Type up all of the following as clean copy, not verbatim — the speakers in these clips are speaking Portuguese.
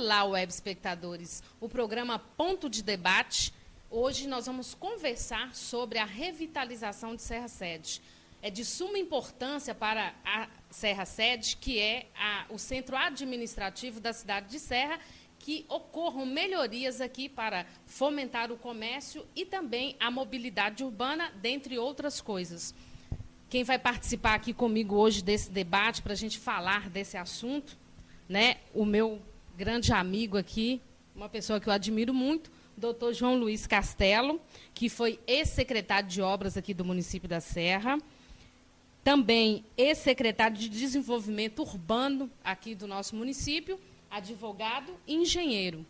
Olá, web espectadores. O programa Ponto de Debate. Hoje nós vamos conversar sobre a revitalização de Serra Sede. É de suma importância para a Serra Sede, que é o centro administrativo da cidade de Serra, que ocorram melhorias aqui para fomentar o comércio e também a mobilidade urbana, dentre outras coisas. Quem vai participar aqui comigo hoje desse debate, para a gente falar desse assunto, né, o meu grande amigo aqui, uma pessoa que eu admiro muito, doutor João Luiz Castelo, que foi ex-secretário de obras aqui do município da Serra, também ex-secretário de desenvolvimento urbano aqui do nosso município, advogado e engenheiro.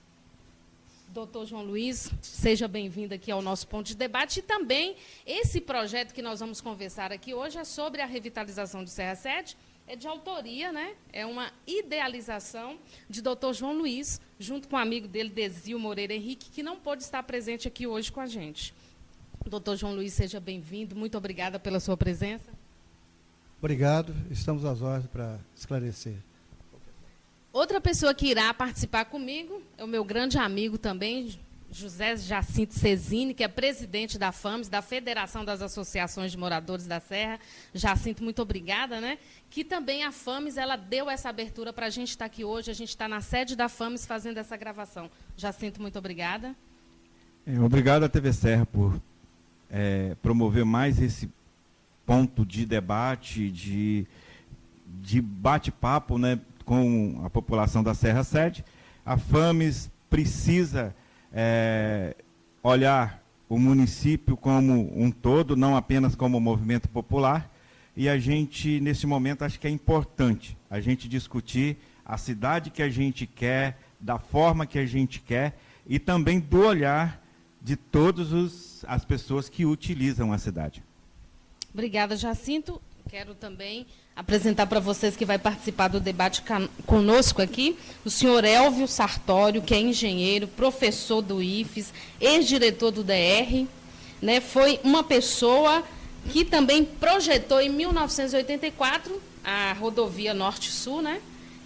Doutor João Luiz, seja bem-vindo aqui ao nosso ponto de debate. E também esse projeto que nós vamos conversar aqui hoje é sobre a revitalização de Serra Sede, é de autoria, né? É uma idealização de doutor João Luiz, junto com o amigo dele, Desio Moreira Henrique, que não pôde estar presente aqui hoje com a gente. Doutor João Luiz, seja bem-vindo. Muito obrigada pela sua presença. Obrigado. Estamos às ordens para esclarecer. Outra pessoa que irá participar comigo é o meu grande amigo também, José Jacinto Cesini, que é presidente da FAMES, da Federação das Associações de Moradores da Serra. Jacinto, muito obrigada, né? Que também a FAMES, ela deu essa abertura para a gente estar aqui hoje. A gente está na sede da FAMES fazendo essa gravação. Jacinto, muito obrigada. Obrigado à TV Serra por promover mais esse ponto de debate, de bate-papo, né, com a população da Serra Sede. A FAMES precisa olhar o município como um todo, não apenas como movimento popular, e a gente, nesse momento, acho que é importante a gente discutir a cidade que a gente quer, da forma que a gente quer, e também do olhar de todas as pessoas que utilizam a cidade. Obrigada, Jacinto. Quero também apresentar para vocês que vai participar do debate conosco aqui, o senhor Elvio Sartório, que é engenheiro, professor do IFES, ex-diretor do DR, né, foi uma pessoa que também projetou em 1984 a rodovia Norte-Sul, né,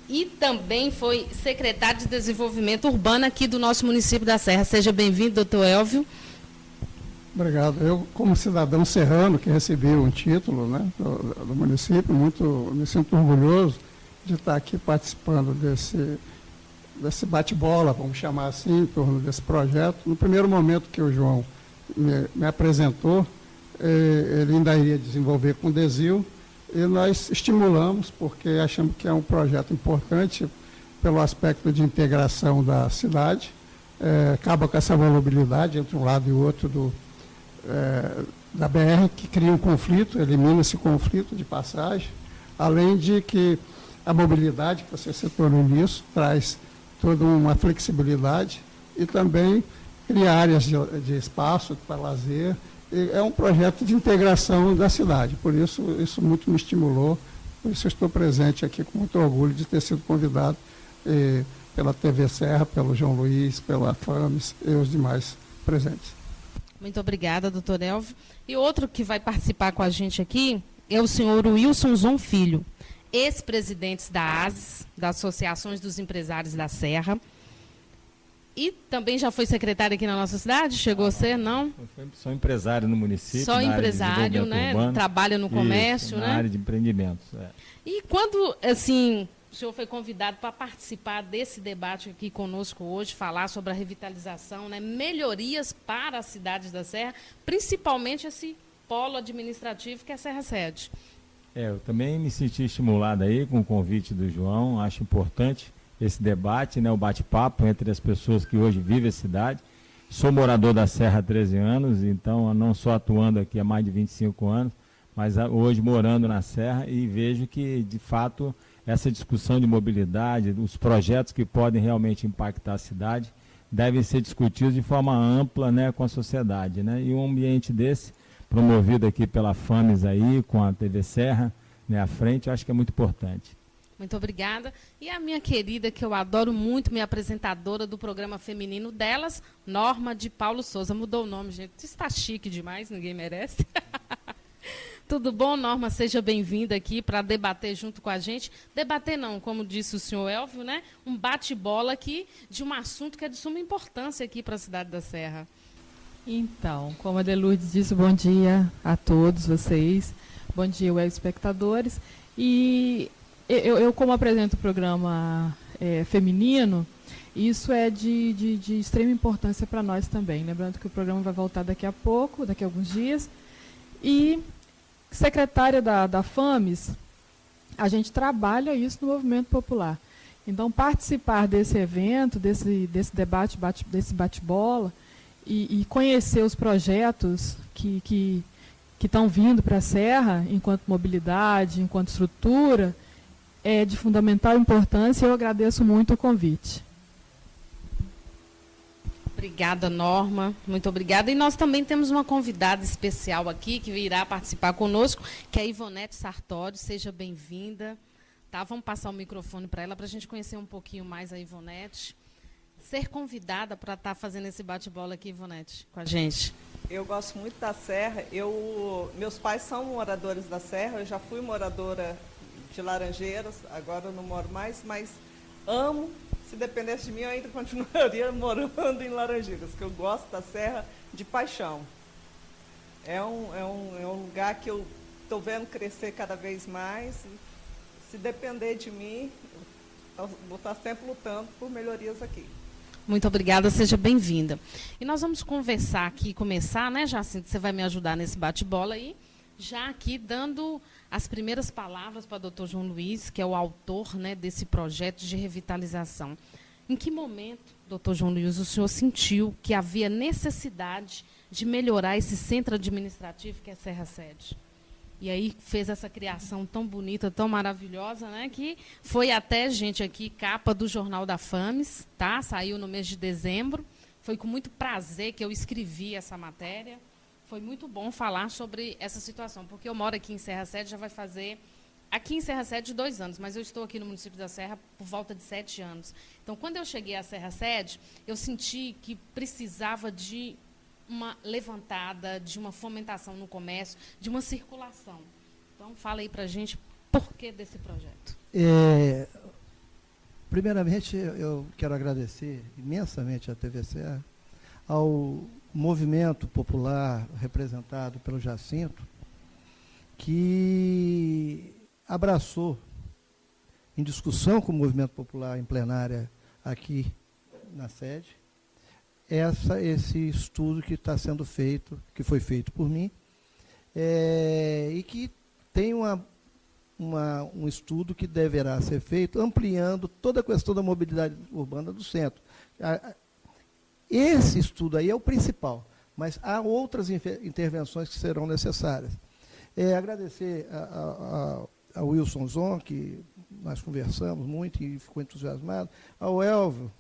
e também foi secretário de Desenvolvimento Urbano aqui do nosso município da Serra. Seja bem-vindo, doutor Elvio. Obrigado. Eu, como cidadão serrano que recebi um título, né, do município, me sinto orgulhoso de estar aqui participando desse bate-bola, vamos chamar assim, em torno desse projeto. No primeiro momento que o João me apresentou, ele ainda iria desenvolver com o Desio, e nós estimulamos, porque achamos que é um projeto importante pelo aspecto de integração da cidade, acaba com essa volubilidade entre um lado e o outro da BR, que cria um conflito, elimina esse conflito de passagem, além de que a mobilidade, que você citou no início, traz toda uma flexibilidade e também cria áreas de espaço para lazer. E é um projeto de integração da cidade, por isso muito me estimulou, por isso eu estou presente aqui com muito orgulho de ter sido convidado pela TV Serra, pelo João Luiz, pela FAMES e os demais presentes. Muito obrigada, doutor Elvio. E outro que vai participar com a gente aqui é o senhor Wilson Zon Filho, ex-presidente da ASES, das Associações dos Empresários da Serra. E também já foi secretário aqui na nossa cidade? Chegou a ser, não? Sou empresário no município. Só empresário, né? Urbano, trabalha no comércio, na né? área de empreendimentos. E quando, assim, o senhor foi convidado para participar desse debate aqui conosco hoje, falar sobre a revitalização, né, melhorias para as cidades da Serra, principalmente esse polo administrativo que é a Serra Sede. Eu também me senti estimulado aí com o convite do João, acho importante esse debate, né, o bate-papo entre as pessoas que hoje vivem a cidade. Sou morador da Serra há 13 anos, então não só atuando aqui há mais de 25 anos, mas hoje morando na Serra e vejo que, de fato, essa discussão de mobilidade, os projetos que podem realmente impactar a cidade, devem ser discutidos de forma ampla, né, com a sociedade, né? E um ambiente desse, promovido aqui pela FAMES aí, com a TV Serra, né, à frente, eu acho que é muito importante. Muito obrigada. E a minha querida, que eu adoro muito, minha apresentadora do programa feminino delas, Norma de Paulo Souza. Mudou o nome, gente. Isso está chique demais, ninguém merece. Tudo bom, Norma? Seja bem-vinda aqui para debater junto com a gente. Debater não, como disse o senhor Elvio, né? Um bate-bola aqui de um assunto que é de suma importância aqui para a cidade da Serra. Então, como a Delourdes disse, bom dia a todos vocês. Bom dia, web espectadores. E eu como apresento o programa feminino, isso é de extrema importância para nós também. Lembrando que o programa vai voltar daqui a pouco, daqui a alguns dias. E, secretária da FAMES, a gente trabalha isso no movimento popular. Então, participar desse evento, desse debate, desse bate-bola, e conhecer os projetos que estão vindo para a Serra, enquanto mobilidade, enquanto estrutura, é de fundamental importância e eu agradeço muito o convite. Obrigada, Norma. Muito obrigada. E nós também temos uma convidada especial aqui que virá participar conosco, que é a Ivonete Sartori. Seja bem-vinda. Tá, vamos passar o microfone para ela para a gente conhecer um pouquinho mais a Ivonete. Ser convidada para estar fazendo esse bate-bola aqui, Ivonete, com a gente. Eu gosto muito da Serra. Meus pais são moradores da Serra. Eu já fui moradora de Laranjeiras, agora eu não moro mais, mas amo. Se dependesse de mim, eu ainda continuaria morando em Laranjeiras, porque eu gosto da Serra de paixão. É um lugar que eu estou vendo crescer cada vez mais. E, se depender de mim, eu vou estar sempre lutando por melhorias aqui. Muito obrigada, seja bem-vinda. E nós vamos conversar aqui, começar, né, Jacinto? Você vai me ajudar nesse bate-bola aí, já aqui dando as primeiras palavras para o Dr. João Luiz, que é o autor, né, desse projeto de revitalização. Em que momento, Dr. João Luiz, o senhor sentiu que havia necessidade de melhorar esse centro administrativo que é Serra Sede? E aí fez essa criação tão bonita, tão maravilhosa, né, que foi até, gente, aqui, capa do Jornal da FAMES, tá? Saiu no mês de dezembro. Foi com muito prazer que eu escrevi essa matéria. Foi muito bom falar sobre essa situação, porque eu moro aqui em Serra Sede, já vai fazer, aqui em Serra Sede, 2 anos, mas eu estou aqui no município da Serra por volta de 7 anos. Então, quando eu cheguei à Serra Sede, eu senti que precisava de uma levantada, de uma fomentação no comércio, de uma circulação. Então, fala aí para a gente por que desse projeto. Primeiramente, eu quero agradecer imensamente à TV Serra, ao movimento popular representado pelo Jacinto, que abraçou, em discussão com o movimento popular em plenária aqui na sede, esse estudo que está sendo feito, que foi feito por mim, e que tem um estudo que deverá ser feito ampliando toda a questão da mobilidade urbana do centro. Esse estudo aí é o principal, mas há outras intervenções que serão necessárias. Agradecer a Wilson Zon, que nós conversamos muito e ficou entusiasmado, ao Elvio,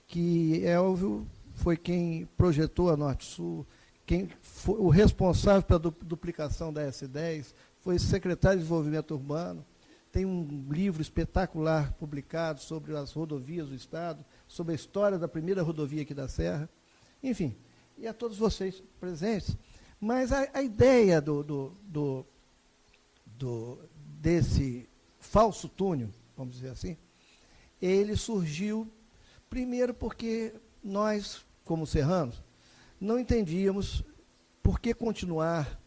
que Elvio foi quem projetou a Norte-Sul, quem foi o responsável pela duplicação da S10, foi secretário de Desenvolvimento Urbano, tem um livro espetacular publicado sobre as rodovias do Estado, sobre a história da primeira rodovia aqui da Serra, enfim, e a todos vocês presentes. Mas a ideia desse falso túnel, vamos dizer assim, ele surgiu primeiro porque nós, como serranos, não entendíamos por que continuar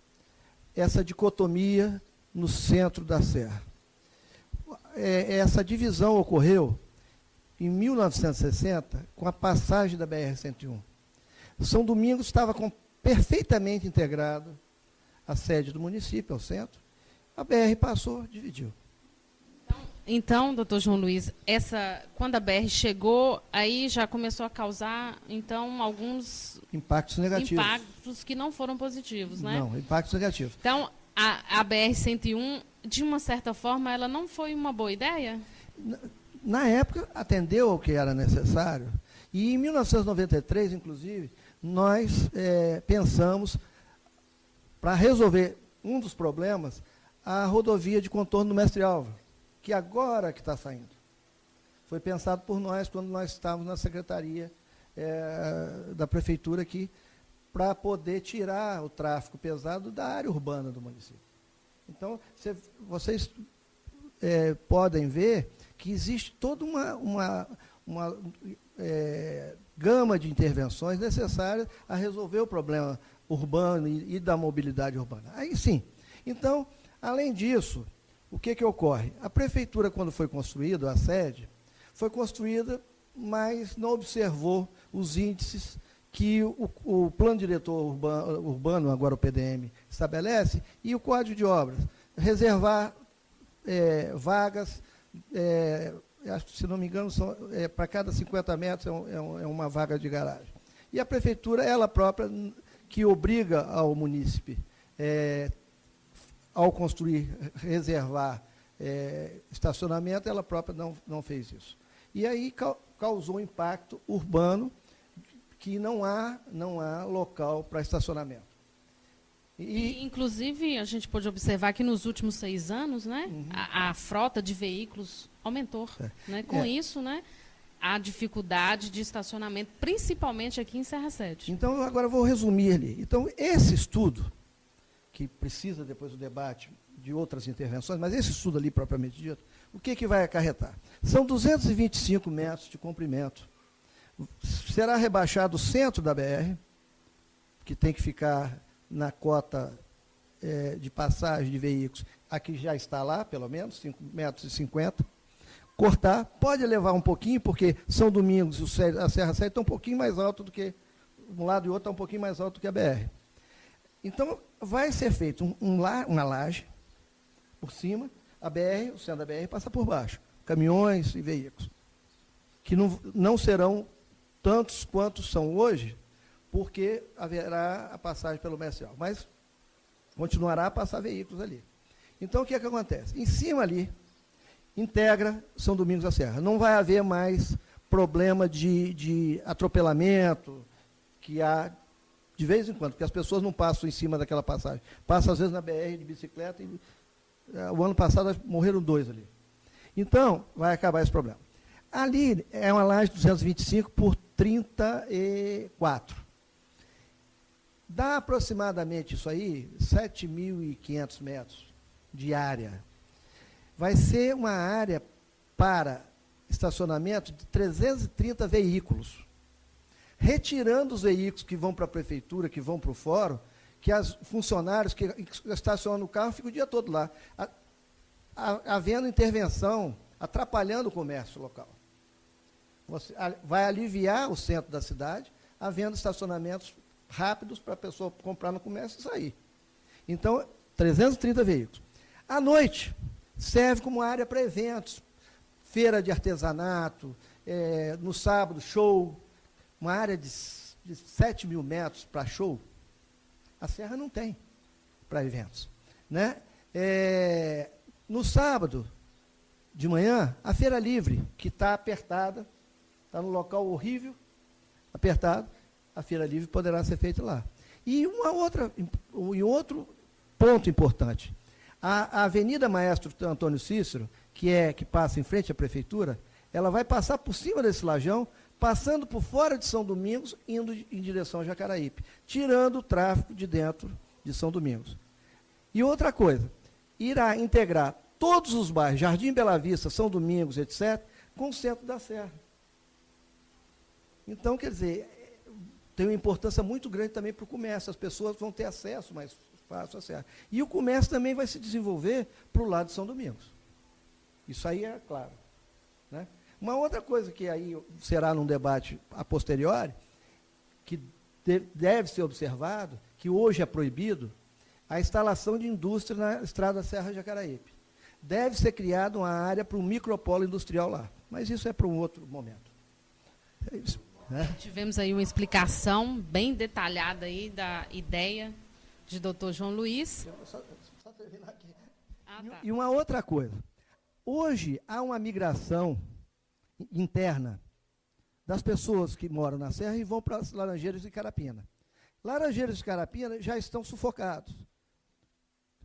essa dicotomia no centro da Serra. Essa divisão ocorreu em 1960, com a passagem da BR-101. São Domingos estava perfeitamente integrado à sede do município, ao centro. A BR passou, dividiu. Então, doutor João Luiz, quando a BR chegou, aí já começou a causar, então, alguns impactos negativos. Impactos que não foram positivos, né? Não, impactos negativos. Então, a BR-101, de uma certa forma, ela não foi uma boa ideia? Na época, atendeu ao que era necessário. E em 1993, inclusive, nós pensamos, para resolver um dos problemas, a rodovia de contorno do Mestre Álvaro, que agora que está saindo. Foi pensado por nós quando nós estávamos na secretaria da prefeitura aqui, para poder tirar o tráfego pesado da área urbana do município. Então, vocês podem ver que existe toda uma gama de intervenções necessárias a resolver o problema urbano e da mobilidade urbana. Aí sim. Então, além disso, o que ocorre? A prefeitura, quando foi construída, a sede, foi construída, mas não observou os índices que o plano diretor urbano, agora o PDM, estabelece, e o Código de Obras. Reservar vagas, se não me engano, para cada 50 metros é uma vaga de garagem. E a prefeitura, ela própria, que obriga ao munícipe, ao construir, reservar estacionamento, ela própria não fez isso. E aí causou um impacto urbano que não há local para estacionamento. E, inclusive, a gente pode observar que nos últimos 6 anos, né, a frota de veículos aumentou. Né? Com isso, né, a dificuldade de estacionamento, principalmente aqui em Serra Sede. Então, agora eu vou resumir ali. Então, esse estudo, que precisa depois do debate de outras intervenções, mas esse estudo ali, propriamente dito, o que vai acarretar? São 225 metros de comprimento. Será rebaixado o centro da BR, que tem que ficar na cota de passagem de veículos, aqui já está lá, pelo menos, 5,50 metros. Cortar, pode levar um pouquinho, porque São Domingos e a Serra Sede estão um pouquinho mais alto do que, um lado e outro está um pouquinho mais alto do que a BR. Então, vai ser feito uma laje por cima, a BR, o centro da BR passa por baixo, caminhões e veículos, que não serão tantos quantos são hoje, porque haverá a passagem pelo Messial, mas continuará a passar veículos ali. Então, o que acontece? Em cima ali, integra São Domingos da Serra. Não vai haver mais problema de atropelamento, que há de vez em quando, porque as pessoas não passam em cima daquela passagem. Passam, às vezes, na BR de bicicleta, e o ano passado morreram 2 ali. Então, vai acabar esse problema. Ali é uma laje de 225 por 34. Dá aproximadamente isso aí, 7.500 metros de área. Vai ser uma área para estacionamento de 330 veículos. Retirando os veículos que vão para a prefeitura, que vão para o fórum, que os funcionários que estacionam no carro ficam o dia todo lá, havendo intervenção, atrapalhando o comércio local. Vai aliviar o centro da cidade, havendo estacionamentos rápidos para a pessoa comprar no comércio e sair. Então, 330 veículos. À noite, serve como área para eventos, feira de artesanato, no sábado, show, uma área de 7.000 metros para show. A Serra não tem para eventos. Né? No sábado, de manhã, a Feira Livre, que está apertada, está num local horrível, apertado, a Feira Livre poderá ser feita lá. E outro ponto importante, a Avenida Maestro Antônio Cícero, que passa em frente à prefeitura, ela vai passar por cima desse lajão, passando por fora de São Domingos, indo em direção a Jacaraípe, tirando o tráfego de dentro de São Domingos. E outra coisa, irá integrar todos os bairros, Jardim Bela Vista, São Domingos, etc., com o centro da Serra. Então, quer dizer, tem uma importância muito grande também para o comércio, as pessoas vão ter acesso mais fácil à Serra. E o comércio também vai se desenvolver para o lado de São Domingos. Isso aí é claro. Né? Uma outra coisa que aí será num debate a posteriori, que deve ser observado, que hoje é proibido, a instalação de indústria na estrada Serra Jacaraípe. Deve ser criada uma área para um micropolo industrial lá, mas isso é para um outro momento. É isso. Né? Tivemos aí uma explicação bem detalhada aí da ideia de Dr. João Luiz. Só terminar aqui. Tá. E uma outra coisa. Hoje há uma migração interna das pessoas que moram na Serra e vão para as Laranjeiras e Carapina. Laranjeiras e Carapina já estão sufocados.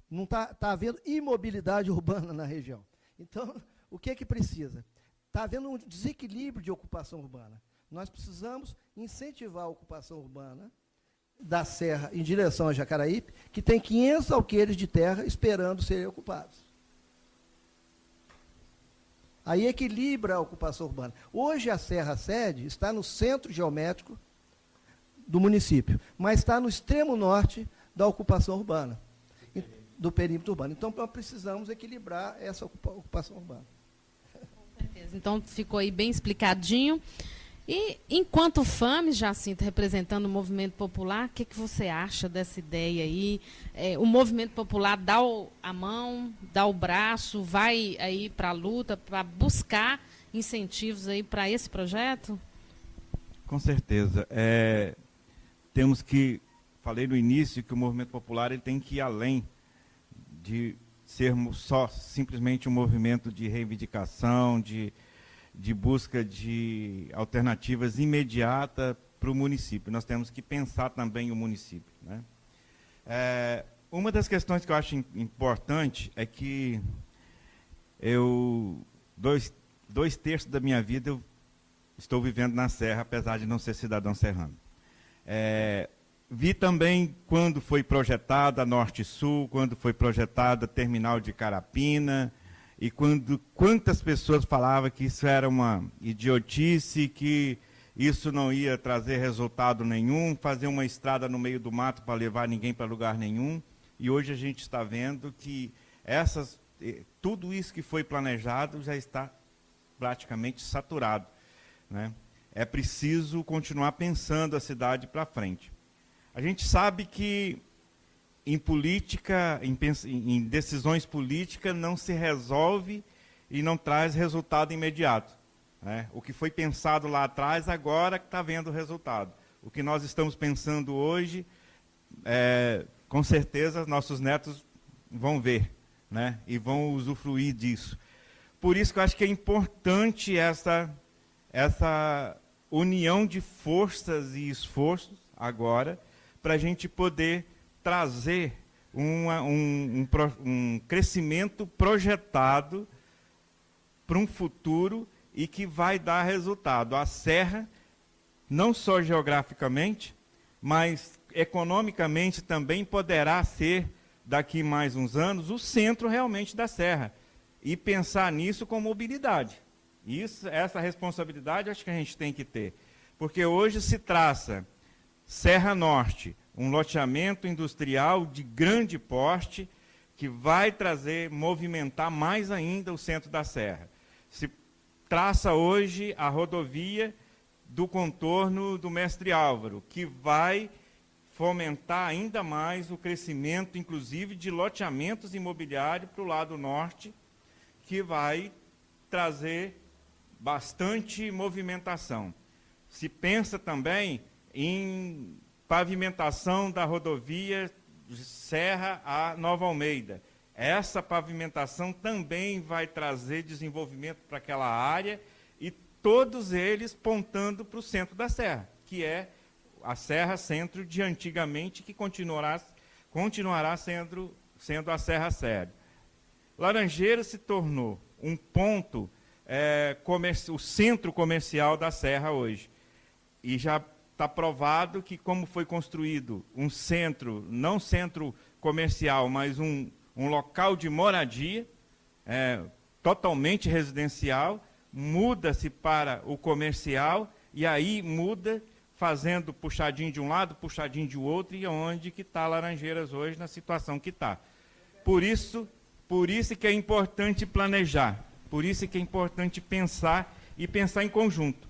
Não está havendo imobilidade urbana na região. Então, o que precisa? Está havendo um desequilíbrio de ocupação urbana. Nós precisamos incentivar a ocupação urbana, da serra em direção a Jacaraípe, que tem 500 alqueires de terra esperando serem ocupados. Aí equilibra a ocupação urbana. Hoje a serra sede está no centro geométrico do município, mas está no extremo norte da ocupação urbana, do perímetro urbano. Então, nós precisamos equilibrar essa ocupação urbana. Com certeza. Então, ficou aí bem explicadinho. E, enquanto FAMES, Jacinto, representando o movimento popular, o que você acha dessa ideia aí? O movimento popular dá a mão, dá o braço, vai aí para a luta, para buscar incentivos aí para esse projeto? Com certeza. Temos que, falei no início, que o movimento popular ele tem que ir além de sermos só simplesmente um movimento de reivindicação, de busca de alternativas imediatas para o município. Nós temos que pensar também o município, né? Uma das questões que eu acho importante é que dois terços da minha vida eu estou vivendo na Serra, apesar de não ser cidadão serrano. Vi também quando foi projetada a Norte-Sul, quando foi projetada a terminal de Carapina, e quantas pessoas falavam que isso era uma idiotice, que isso não ia trazer resultado nenhum, fazer uma estrada no meio do mato para levar ninguém para lugar nenhum. E hoje a gente está vendo que tudo isso que foi planejado já está praticamente saturado, né? É preciso continuar pensando a cidade para frente. A gente sabe que em política, em decisões políticas, não se resolve e não traz resultado imediato, né? O que foi pensado lá atrás, agora está vendo o resultado. O que nós estamos pensando hoje, com certeza, nossos netos vão ver, né? E vão usufruir disso. Por isso que eu acho que é importante essa união de forças e esforços agora, para a gente poder trazer um crescimento projetado para um futuro e que vai dar resultado. A Serra, não só geograficamente, mas economicamente também poderá ser, daqui mais uns anos, o centro realmente da Serra. E pensar nisso com mobilidade. Essa responsabilidade acho que a gente tem que ter. Porque hoje se traça Serra Norte, um loteamento industrial de grande porte que vai movimentar mais ainda o centro da Serra. Se traça hoje a rodovia do contorno do Mestre Álvaro, que vai fomentar ainda mais o crescimento, inclusive, de loteamentos imobiliários para o lado norte, que vai trazer bastante movimentação. Se pensa também em pavimentação da rodovia Serra a Nova Almeida. Essa pavimentação também vai trazer desenvolvimento para aquela área e todos eles pontando para o centro da Serra, que é a Serra Centro de antigamente, que continuará sendo a Serra Sede. Laranjeiras se tornou um ponto, o centro comercial da Serra hoje. E já está provado que, como foi construído um centro, não centro comercial, mas um local de moradia, totalmente residencial, muda-se para o comercial, e aí muda, fazendo puxadinho de um lado, puxadinho de outro, e onde que está Laranjeiras hoje, na situação que está. Por isso que é importante planejar, por isso que é importante pensar, e pensar em conjunto.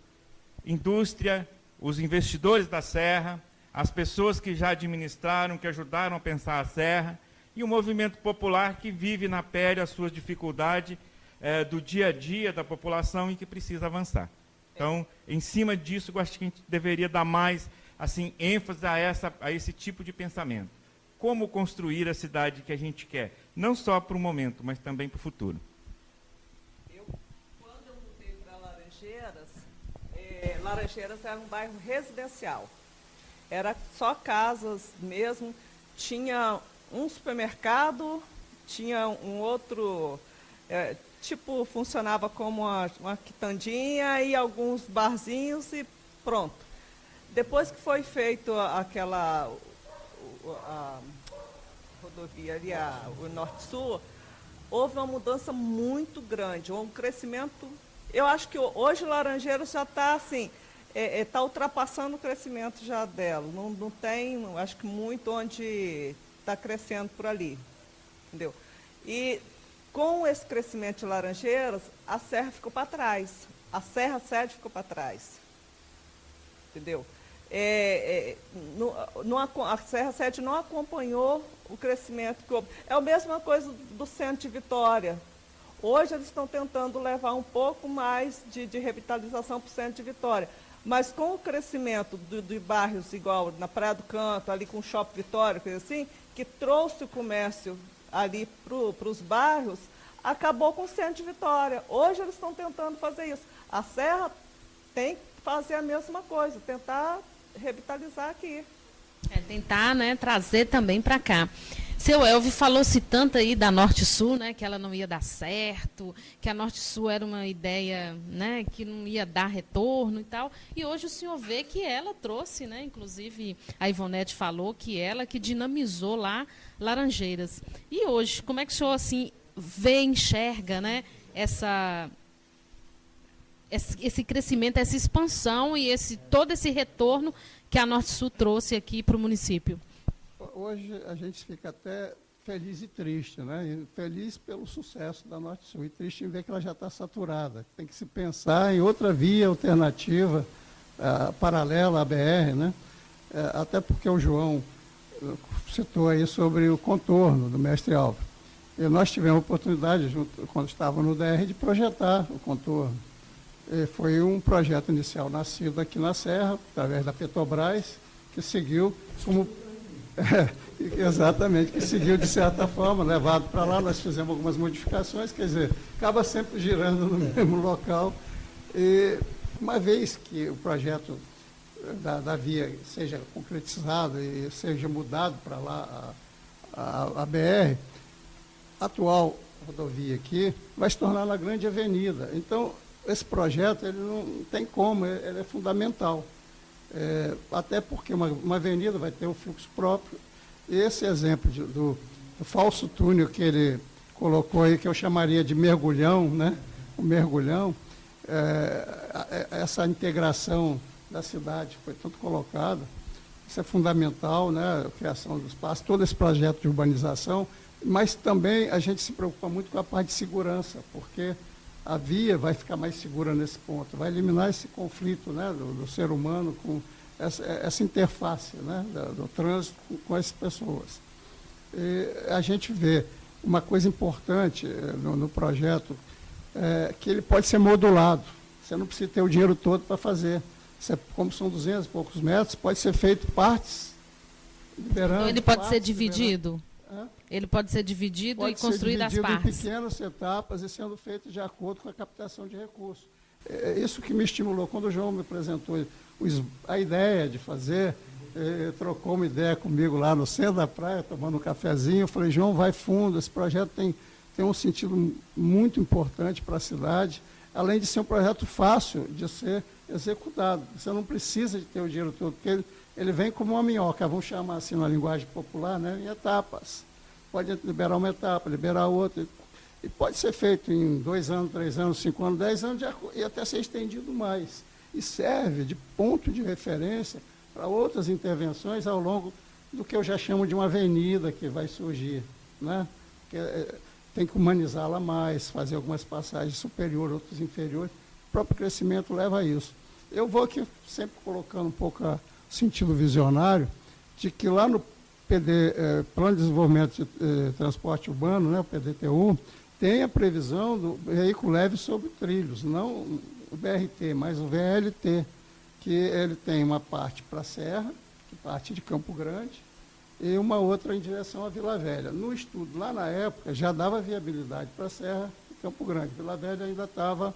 Indústria, os investidores da Serra, as pessoas que já administraram, que ajudaram a pensar a Serra, e o movimento popular que vive na pele as suas dificuldades do dia a dia da população e que precisa avançar. Então, em cima disso, eu acho que a gente deveria dar mais ênfase a esse tipo de pensamento. Como construir a cidade que a gente quer, não só para o momento, mas também para o futuro. Quando eu mudei para Laranjeiras era um bairro residencial. Era só casas mesmo, tinha um supermercado, tinha um outro, funcionava como uma quitandinha e alguns barzinhos e pronto. Depois que foi feito a rodovia ali, o Norte-Sul, houve uma mudança muito grande, um crescimento. Eu acho que hoje Laranjeiras já está assim, está ultrapassando o crescimento já dela. Não tem, acho que muito onde está crescendo por ali, entendeu? E com esse crescimento de Laranjeiras, a Serra ficou para trás. A Serra Sede ficou para trás, entendeu? A Serra Sede não acompanhou o crescimento que houve. É a mesma coisa do centro de Vitória. Hoje eles estão tentando levar um pouco mais de revitalização para o centro de Vitória. Mas com o crescimento de bairros igual na Praia do Canto, ali com o Shopping Vitória, coisa assim, que trouxe o comércio ali para os bairros, acabou com o centro de Vitória. Hoje eles estão tentando fazer isso. A Serra tem que fazer a mesma coisa, tentar revitalizar aqui. Tentar, né, trazer também para cá. Seu Elvio falou-se tanto aí da Norte-Sul, né, que ela não ia dar certo, que a Norte-Sul era uma ideia, né, que não ia dar retorno e tal. E hoje o senhor vê que ela trouxe, né, inclusive a Ivonete falou que ela que dinamizou lá Laranjeiras. E hoje, como é que o senhor assim vê, enxerga, né, esse crescimento, essa expansão e todo esse retorno que a Norte-Sul trouxe aqui para o município? Hoje a gente fica até feliz e triste, né? E feliz pelo sucesso da Norte-Sul e triste em ver que ela já está saturada. Tem que se pensar em outra via alternativa, paralela à BR, né? Até porque o João citou aí sobre o contorno do Mestre Álvaro. E nós tivemos a oportunidade, quando estava no DR, de projetar o contorno. Foi um projeto inicial nascido aqui na Serra, através da Petrobras, que seguiu como... exatamente, que seguiu de certa forma, levado para lá, nós fizemos algumas modificações, quer dizer, acaba sempre girando no mesmo local. E uma vez que o projeto da via seja concretizado e seja mudado para lá a BR, a atual rodovia aqui vai se tornar uma grande avenida. Então, esse projeto ele não tem como, ele é fundamental. Até porque uma avenida vai ter um fluxo próprio. E esse exemplo do falso túnel que ele colocou aí, que eu chamaria de mergulhão, né? O mergulhão, essa integração da cidade foi tanto colocada, isso é fundamental, né? A criação do espaço, todo esse projeto de urbanização, mas também a gente se preocupa muito com a parte de segurança, porque a via vai ficar mais segura nesse ponto, vai eliminar esse conflito, né, do ser humano com essa interface, né, do trânsito com as pessoas. E a gente vê uma coisa importante no projeto, que ele pode ser modulado. Você não precisa ter o dinheiro todo para fazer. Como são 200 e poucos metros, pode ser feito partes, liberando. Então ele pode ser dividido? Ele pode ser dividido e construído as partes. Em pequenas etapas e sendo feito de acordo com a captação de recursos. É isso que me estimulou. Quando o João me apresentou a ideia de fazer, trocou uma ideia comigo lá no centro da praia, tomando um cafezinho. Eu falei, João, vai fundo, esse projeto tem um sentido muito importante para a cidade, além de ser um projeto fácil de ser executado. Você não precisa de ter o dinheiro todo, porque ele vem como uma minhoca, vamos chamar assim na linguagem popular, né, em etapas. Pode liberar uma etapa, liberar outra, e pode ser feito em 2 anos, 3 anos, 5 anos, 10 anos, e até ser estendido mais. E serve de ponto de referência para outras intervenções ao longo do que eu já chamo de uma avenida que vai surgir, né? Tem que humanizá-la mais, fazer algumas passagens superiores, outras inferiores. O próprio crescimento leva a isso. Eu vou aqui sempre colocando um pouco o sentido visionário de que lá no Plano de Desenvolvimento de Transporte Urbano, né, o PDTU, tem a previsão do veículo leve sobre trilhos, não o BRT, mas o VLT, que ele tem uma parte para a Serra, que parte de Campo Grande, e uma outra em direção à Vila Velha. No estudo, lá na época, já dava viabilidade para a Serra e Campo Grande. Vila Velha ainda estava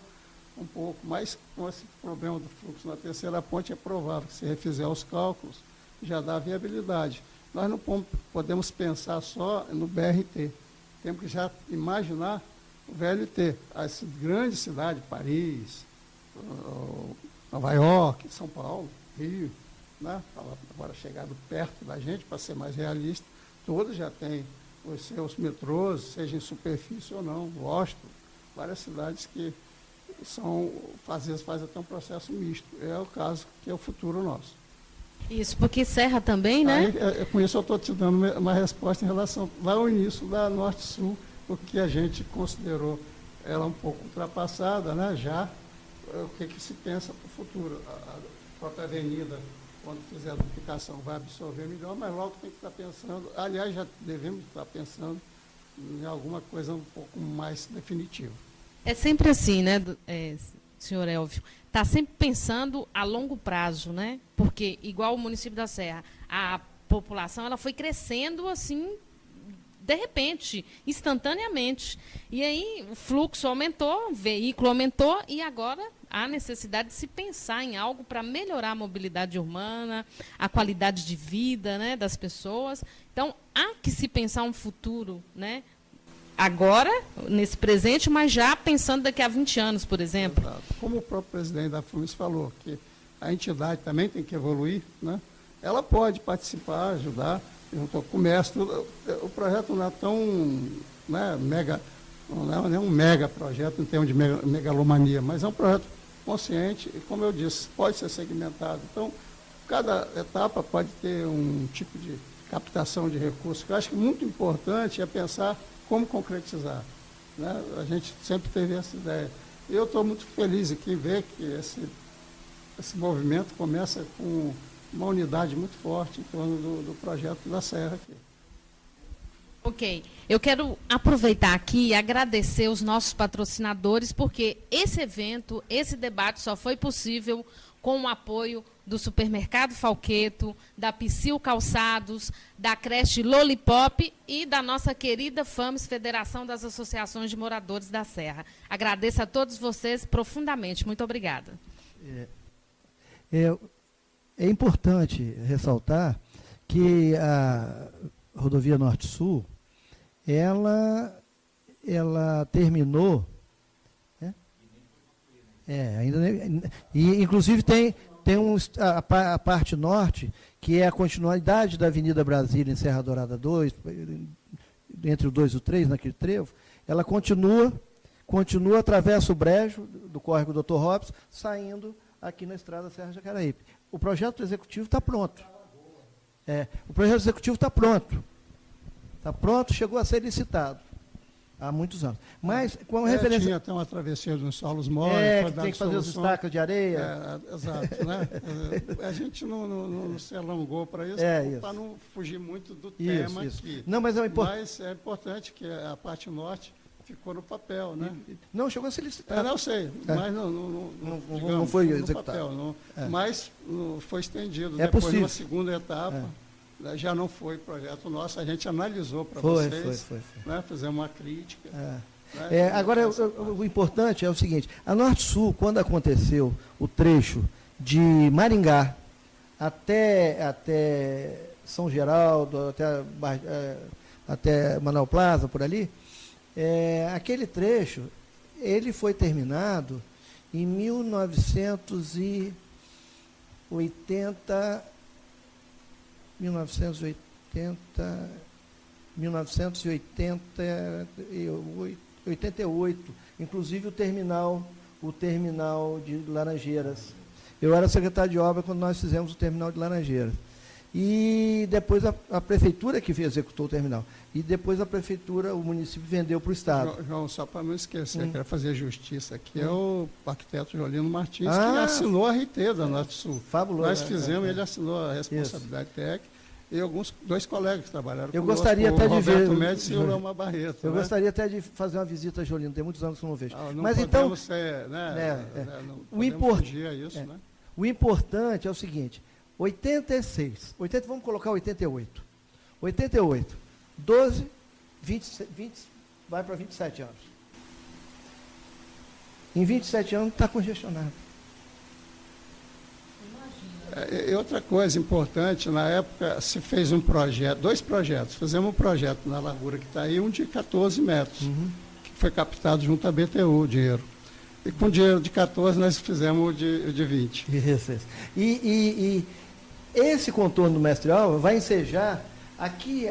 um pouco, mas com esse problema do fluxo na terceira ponte, é provável que, se refizer os cálculos, já dá viabilidade. Nós não podemos pensar só no BRT. Temos que já imaginar o VLT. As grandes cidades, Paris, Nova York, São Paulo, Rio, né, agora chegado perto da gente, para ser mais realista, todos já têm os seus metrôs, seja em superfície ou não, Washington, várias cidades que às vezes fazem até um processo misto. É o caso que é o futuro nosso. Isso, porque Serra também, né? Aí, com isso eu estou te dando uma resposta em relação lá ao início da Norte-Sul, porque a gente considerou ela um pouco ultrapassada, né? Já o que se pensa para o futuro. A própria avenida, quando fizer a duplicação, vai absorver melhor, mas logo tem que estar pensando, aliás, já devemos estar pensando em alguma coisa um pouco mais definitiva. É sempre assim, né, senhor Elvio? Está sempre pensando a longo prazo, né? Porque, igual o município da Serra, a população ela foi crescendo assim, de repente, instantaneamente. E aí o fluxo aumentou, o veículo aumentou, e agora há necessidade de se pensar em algo para melhorar a mobilidade urbana, a qualidade de vida, né, das pessoas. Então, há que se pensar um futuro, né? Agora, nesse presente, mas já pensando daqui a 20 anos, por exemplo. Exato. Como o próprio presidente da FUNES falou, que a entidade também tem que evoluir, né? Ela pode participar, ajudar, junto ao comércio. O projeto não é tão, né, mega, não é um mega projeto em termos de megalomania, mas é um projeto consciente e, como eu disse, pode ser segmentado. Então, cada etapa pode ter um tipo de captação de recursos. Eu acho que muito importante é pensar como concretizar, né? A gente sempre teve essa ideia. Eu estou muito feliz aqui em ver que esse movimento começa com uma unidade muito forte em torno do projeto da Serra aqui. Ok. Eu quero aproveitar aqui e agradecer os nossos patrocinadores, porque esse evento, esse debate só foi possível com o apoio do Supermercado Falqueto, da Psyll Calçados, da creche Lollipop e da nossa querida FAMES, Federação das Associações de Moradores da Serra. Agradeço a todos vocês profundamente. Muito obrigada. É importante ressaltar que a rodovia Norte-Sul, ela terminou, e inclusive tem a parte norte, que é a continuidade da Avenida Brasília em Serra Dourada 2, entre o 2 e o 3, naquele trevo, ela continua, atravessa o brejo do córrego Dr. Robson, saindo aqui na estrada Serra Jacaraípe. O projeto executivo está pronto. O projeto executivo está pronto. Está pronto, chegou a ser licitado há muitos anos. Mas, com referência... Tinha até uma travessia nos solos móveis. Que tem que fazer os estacas de areia. Exato, né? A gente não se alongou para isso, para não fugir muito do tema aqui. Não, mas é importante que a parte norte ficou no papel, né? Não, chegou a ser licitado. Não sei, mas não foi executado. Papel, mas foi estendido. É depois, possível. numa segunda etapa... Já não foi projeto nosso, a gente analisou para vocês, foi. Né, fizemos uma crítica. Agora, o importante é o seguinte, a Norte-Sul, quando aconteceu o trecho de Maringá até São Geraldo, até Manoel Plaza, por ali, aquele trecho, ele foi terminado em 1988, inclusive o terminal de Laranjeiras. Eu era secretário de obra quando nós fizemos o terminal de Laranjeiras. E depois a prefeitura que executou o terminal. E depois o município vendeu para o Estado. João, só para não esquecer, quero fazer justiça aqui, é o arquiteto Jolino Martins, que assinou a RT da Norte-Sul. Fabuloso. Nós fizemos, ele assinou a responsabilidade técnica, e dois colegas que trabalharam conosco, gostaria até de ver o Médici e o Léo Barreto. Eu gostaria até de fazer uma visita a Jolino, tem muitos anos que eu não vejo. Mas então, não podemos fugir a isso, né? O importante é o seguinte, 86, vamos colocar 88. 12, 20, vai para 27 anos. Em 27 anos está congestionado. E outra coisa importante, na época se fez dois projetos. Fizemos um projeto na Largura que está aí, um de 14 metros, que foi captado junto à BTU, o dinheiro. E com dinheiro de 14 nós fizemos o de 20. Isso. E Esse contorno do Mestre Álvaro vai ensejar aqui,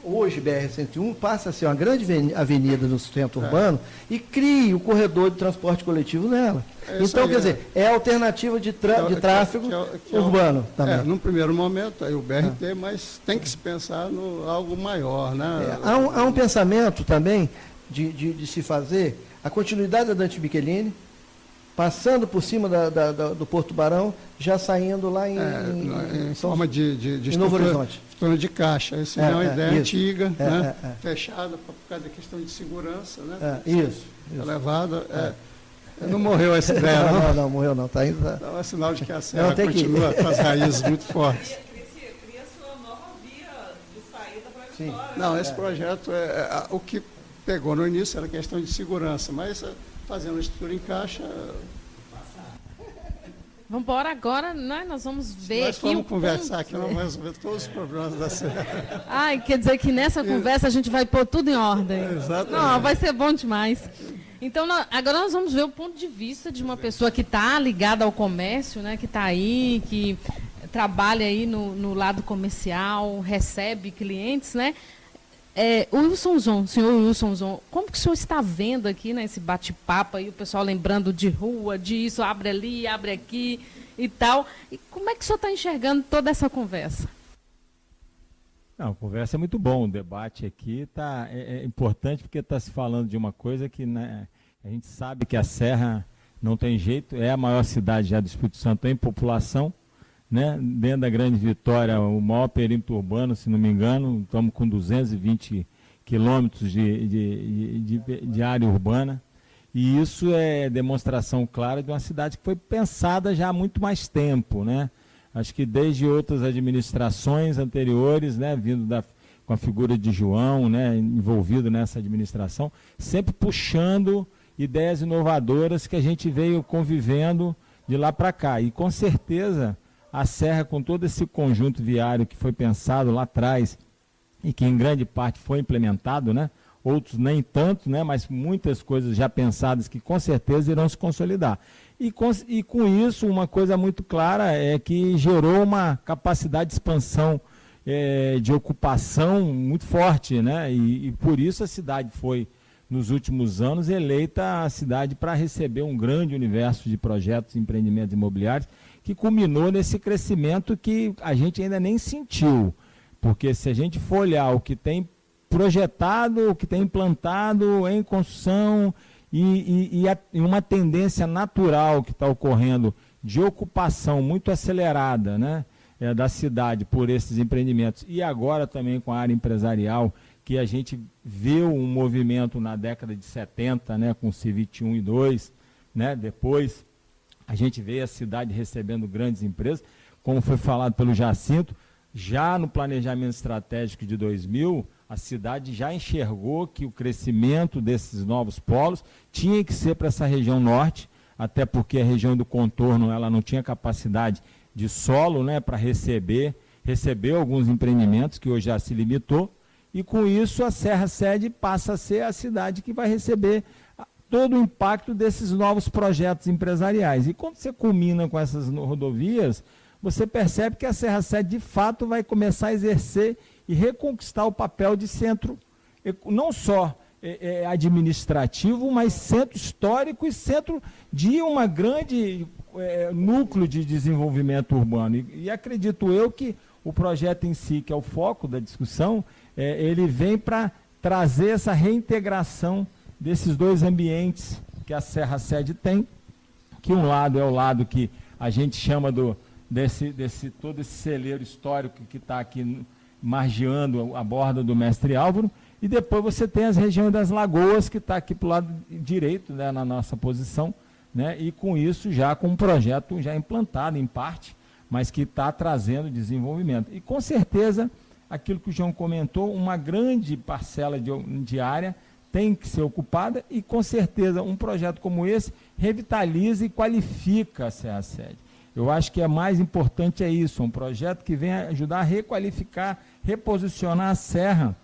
hoje BR-101 passa a ser uma grande avenida no centro urbano e cria o corredor de transporte coletivo nela. Então, quer dizer, é alternativa de tráfego urbano também. Num primeiro momento, aí o BRT, mas tem que se pensar no algo maior, né? Há um pensamento também de se fazer a continuidade da Dante Michelini, passando por cima do Porto Barão, já saindo lá em forma de Novo Horizonte. Estrutura de caixa. Essa é uma ideia antiga, né? Fechada por causa da questão de segurança, né? Isso. Elevada. Não morreu essa ideia, não? Não, morreu não. Tá ainda. Então é sinal de que a serra continua com as raízes muito fortes. Cria-se uma nova via de saída para a história. Não, esse projeto, o que pegou no início era questão de segurança, mas fazendo a estrutura em caixa... Vamos embora agora, né? Nós vamos ver nós aqui. Vamos conversar aqui, nós vamos resolver todos os problemas da serra. Ai, quer dizer que nessa conversa a gente vai pôr tudo em ordem. Exatamente. Não, vai ser bom demais. Então, agora nós vamos ver o ponto de vista de uma pessoa que está ligada ao comércio, né? Que está aí, que trabalha aí no lado comercial, recebe clientes, né? Senhor Wilson Zon, como que o senhor está vendo aqui, né, esse bate-papo aí, o pessoal lembrando de rua, disso, abre ali, abre aqui e tal. E como é que o senhor está enxergando toda essa conversa? Não, a conversa é muito bom, o debate aqui é importante porque está se falando de uma coisa que, né, a gente sabe que a Serra não tem jeito, é a maior cidade já do Espírito Santo em população, né? Dentro da Grande Vitória, o maior perímetro urbano, se não me engano, estamos com 220 quilômetros de área urbana, e isso é demonstração clara de uma cidade que foi pensada já há muito mais tempo, né? Acho que desde outras administrações anteriores, né, vindo com a figura de João, né, envolvido nessa administração, sempre puxando ideias inovadoras que a gente veio convivendo de lá para cá, e com certeza a Serra, com todo esse conjunto viário que foi pensado lá atrás e que em grande parte foi implementado, né? Outros nem tanto, né? Mas muitas coisas já pensadas que com certeza irão se consolidar. E com isso, uma coisa muito clara é que gerou uma capacidade de expansão, de ocupação muito forte, né? E por isso a cidade foi, nos últimos anos, eleita a cidade para receber um grande universo de projetos e empreendimentos imobiliários, que culminou nesse crescimento que a gente ainda nem sentiu. Porque se a gente for olhar o que tem projetado, o que tem implantado em construção e uma tendência natural que está ocorrendo de ocupação muito acelerada, né, da cidade por esses empreendimentos, e agora também com a área empresarial, que a gente viu um movimento na década de 70, né, com o CIVIT 1 e 2, né, depois a gente vê a cidade recebendo grandes empresas, como foi falado pelo Jacinto, já no planejamento estratégico de 2000, a cidade já enxergou que o crescimento desses novos polos tinha que ser para essa região norte, até porque a região do contorno ela não tinha capacidade de solo, né, para receber alguns empreendimentos, que hoje já se limitou, e com isso a Serra Sede passa a ser a cidade que vai receber todo o impacto desses novos projetos empresariais. E quando você culmina com essas rodovias, você percebe que a Serra Sede, de fato, vai começar a exercer e reconquistar o papel de centro, não só administrativo, mas centro histórico e centro de uma grande núcleo de desenvolvimento urbano. E acredito eu que o projeto em si, que é o foco da discussão, ele vem para trazer essa reintegração desses dois ambientes que a Serra Sede tem, que um lado é o lado que a gente chama todo esse celeiro histórico que está aqui margeando a borda do Mestre Álvaro, e depois você tem as regiões das lagoas, que está aqui para o lado direito, né, na nossa posição, né, e com isso já com um projeto já implantado em parte, mas que está trazendo desenvolvimento. E com certeza, aquilo que o João comentou, uma grande parcela de área tem que ser ocupada, e com certeza um projeto como esse revitaliza e qualifica a Serra Sede. Eu acho que é mais importante isso, um projeto que vem ajudar a requalificar, reposicionar a Serra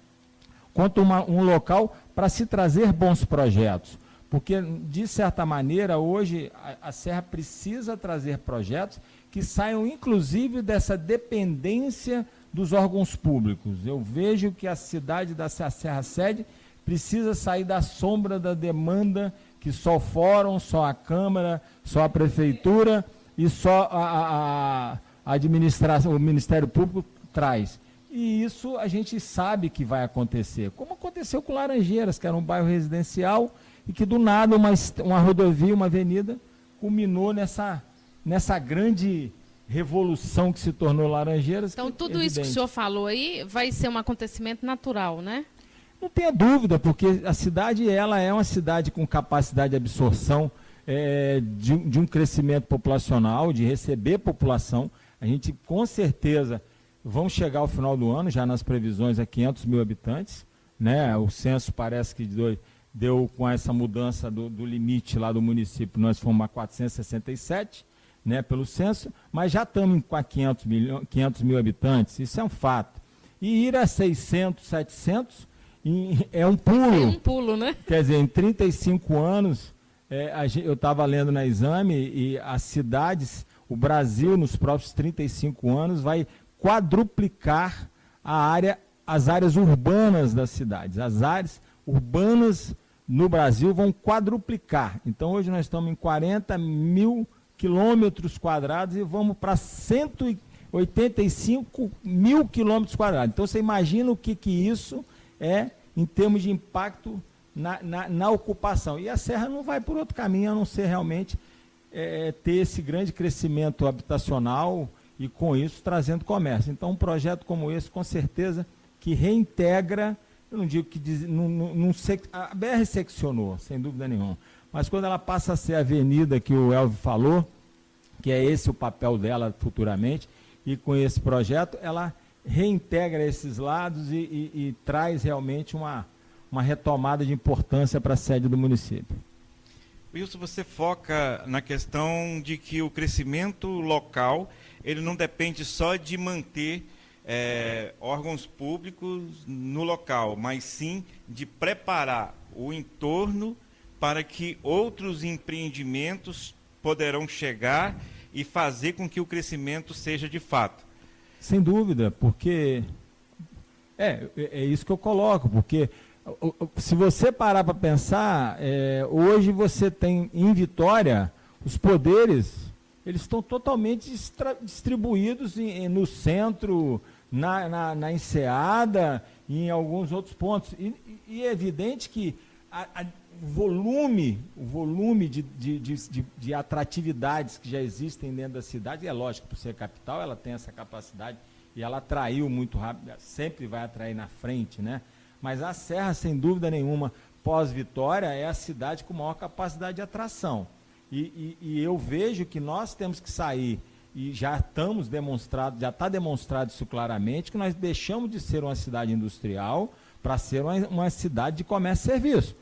quanto um local para se trazer bons projetos. Porque, de certa maneira, hoje a Serra precisa trazer projetos que saiam, inclusive, dessa dependência dos órgãos públicos. Eu vejo que a cidade da Serra Sede precisa sair da sombra da demanda que só o Fórum, só a Câmara, só a Prefeitura e só a administração, o Ministério Público traz. E isso a gente sabe que vai acontecer, como aconteceu com Laranjeiras, que era um bairro residencial, e que do nada uma rodovia, uma avenida, culminou nessa grande revolução que se tornou Laranjeiras. Então, tudo isso que o senhor falou aí vai ser um acontecimento natural, né? Não tenha dúvida, porque a cidade ela é uma cidade com capacidade de absorção de um crescimento populacional, de receber população. A gente, com certeza, vamos chegar ao final do ano, já nas previsões, a 500 mil habitantes. Né? O censo parece que deu com essa mudança do limite lá do município, nós fomos a 467, né, pelo censo, mas já estamos com 500 mil habitantes, isso é um fato. E ir a 600, 700 é um pulo. É um pulo, né? Quer dizer, em 35 anos, eu estava lendo na Exame, e as cidades, o Brasil, nos próximos 35 anos, vai quadruplicar as áreas urbanas das cidades. As áreas urbanas no Brasil vão quadruplicar. Então, hoje nós estamos em 40 mil quilômetros quadrados e vamos para 185 mil quilômetros quadrados. Então, você imagina o que isso é em termos de impacto na ocupação. E a Serra não vai por outro caminho, a não ser realmente ter esse grande crescimento habitacional e, com isso, trazendo comércio. Então, um projeto como esse, com certeza, que reintegra, eu não digo que a BR seccionou, sem dúvida nenhuma, mas quando ela passa a ser a avenida que o Elvio falou, que é esse o papel dela futuramente, e com esse projeto, ela reintegra esses lados e traz realmente uma retomada de importância para a sede do município. Wilson, você foca na questão de que o crescimento local, ele não depende só de manter órgãos públicos no local, mas sim de preparar o entorno para que outros empreendimentos poderão chegar e fazer com que o crescimento seja de fato. Sem dúvida, porque é isso que eu coloco, porque se você parar para pensar, hoje você tem em Vitória, os poderes, eles estão totalmente distribuídos no centro, na Enseada e em alguns outros pontos. E é evidente que o volume de atratividades que já existem dentro da cidade, é lógico, por ser capital, ela tem essa capacidade e ela atraiu muito rápido, sempre vai atrair na frente, né? Mas a Serra, sem dúvida nenhuma, pós-Vitória, é a cidade com maior capacidade de atração. E eu vejo que nós temos que sair, e já está demonstrado isso claramente, que nós deixamos de ser uma cidade industrial para ser uma cidade de comércio e serviço.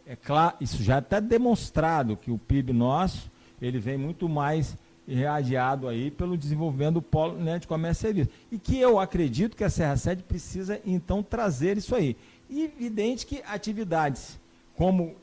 É claro, isso já está demonstrado, que o PIB nosso, ele vem muito mais irradiado aí pelo desenvolvimento do polo, né, de comércio e serviço. E que eu acredito que a Serra Sede precisa, então, trazer isso aí. E evidente que atividades como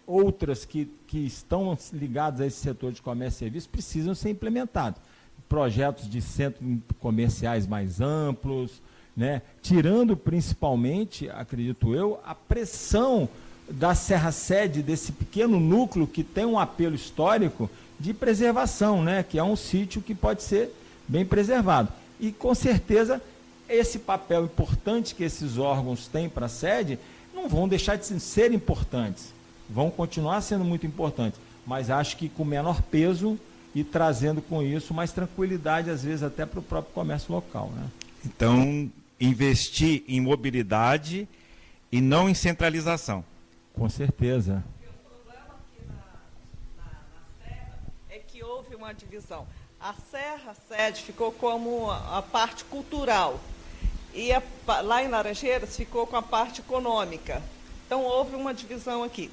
outras que estão ligadas a esse setor de comércio e serviço precisam ser implementados. Projetos de centros comerciais mais amplos, né, tirando principalmente, acredito eu, a pressão da Serra Sede, desse pequeno núcleo que tem um apelo histórico de preservação, né, que é um sítio que pode ser bem preservado. E, com certeza, esse papel importante que esses órgãos têm para a sede não vão deixar de ser importantes, vão continuar sendo muito importantes, mas acho que com menor peso e trazendo com isso mais tranquilidade, às vezes até para o próprio comércio local, né? Então, investir em mobilidade e não em centralização. Com certeza. O problema aqui na Serra é que houve uma divisão. A Serra Sede ficou como a parte cultural e lá em Laranjeiras ficou com a parte econômica. Então, houve uma divisão aqui.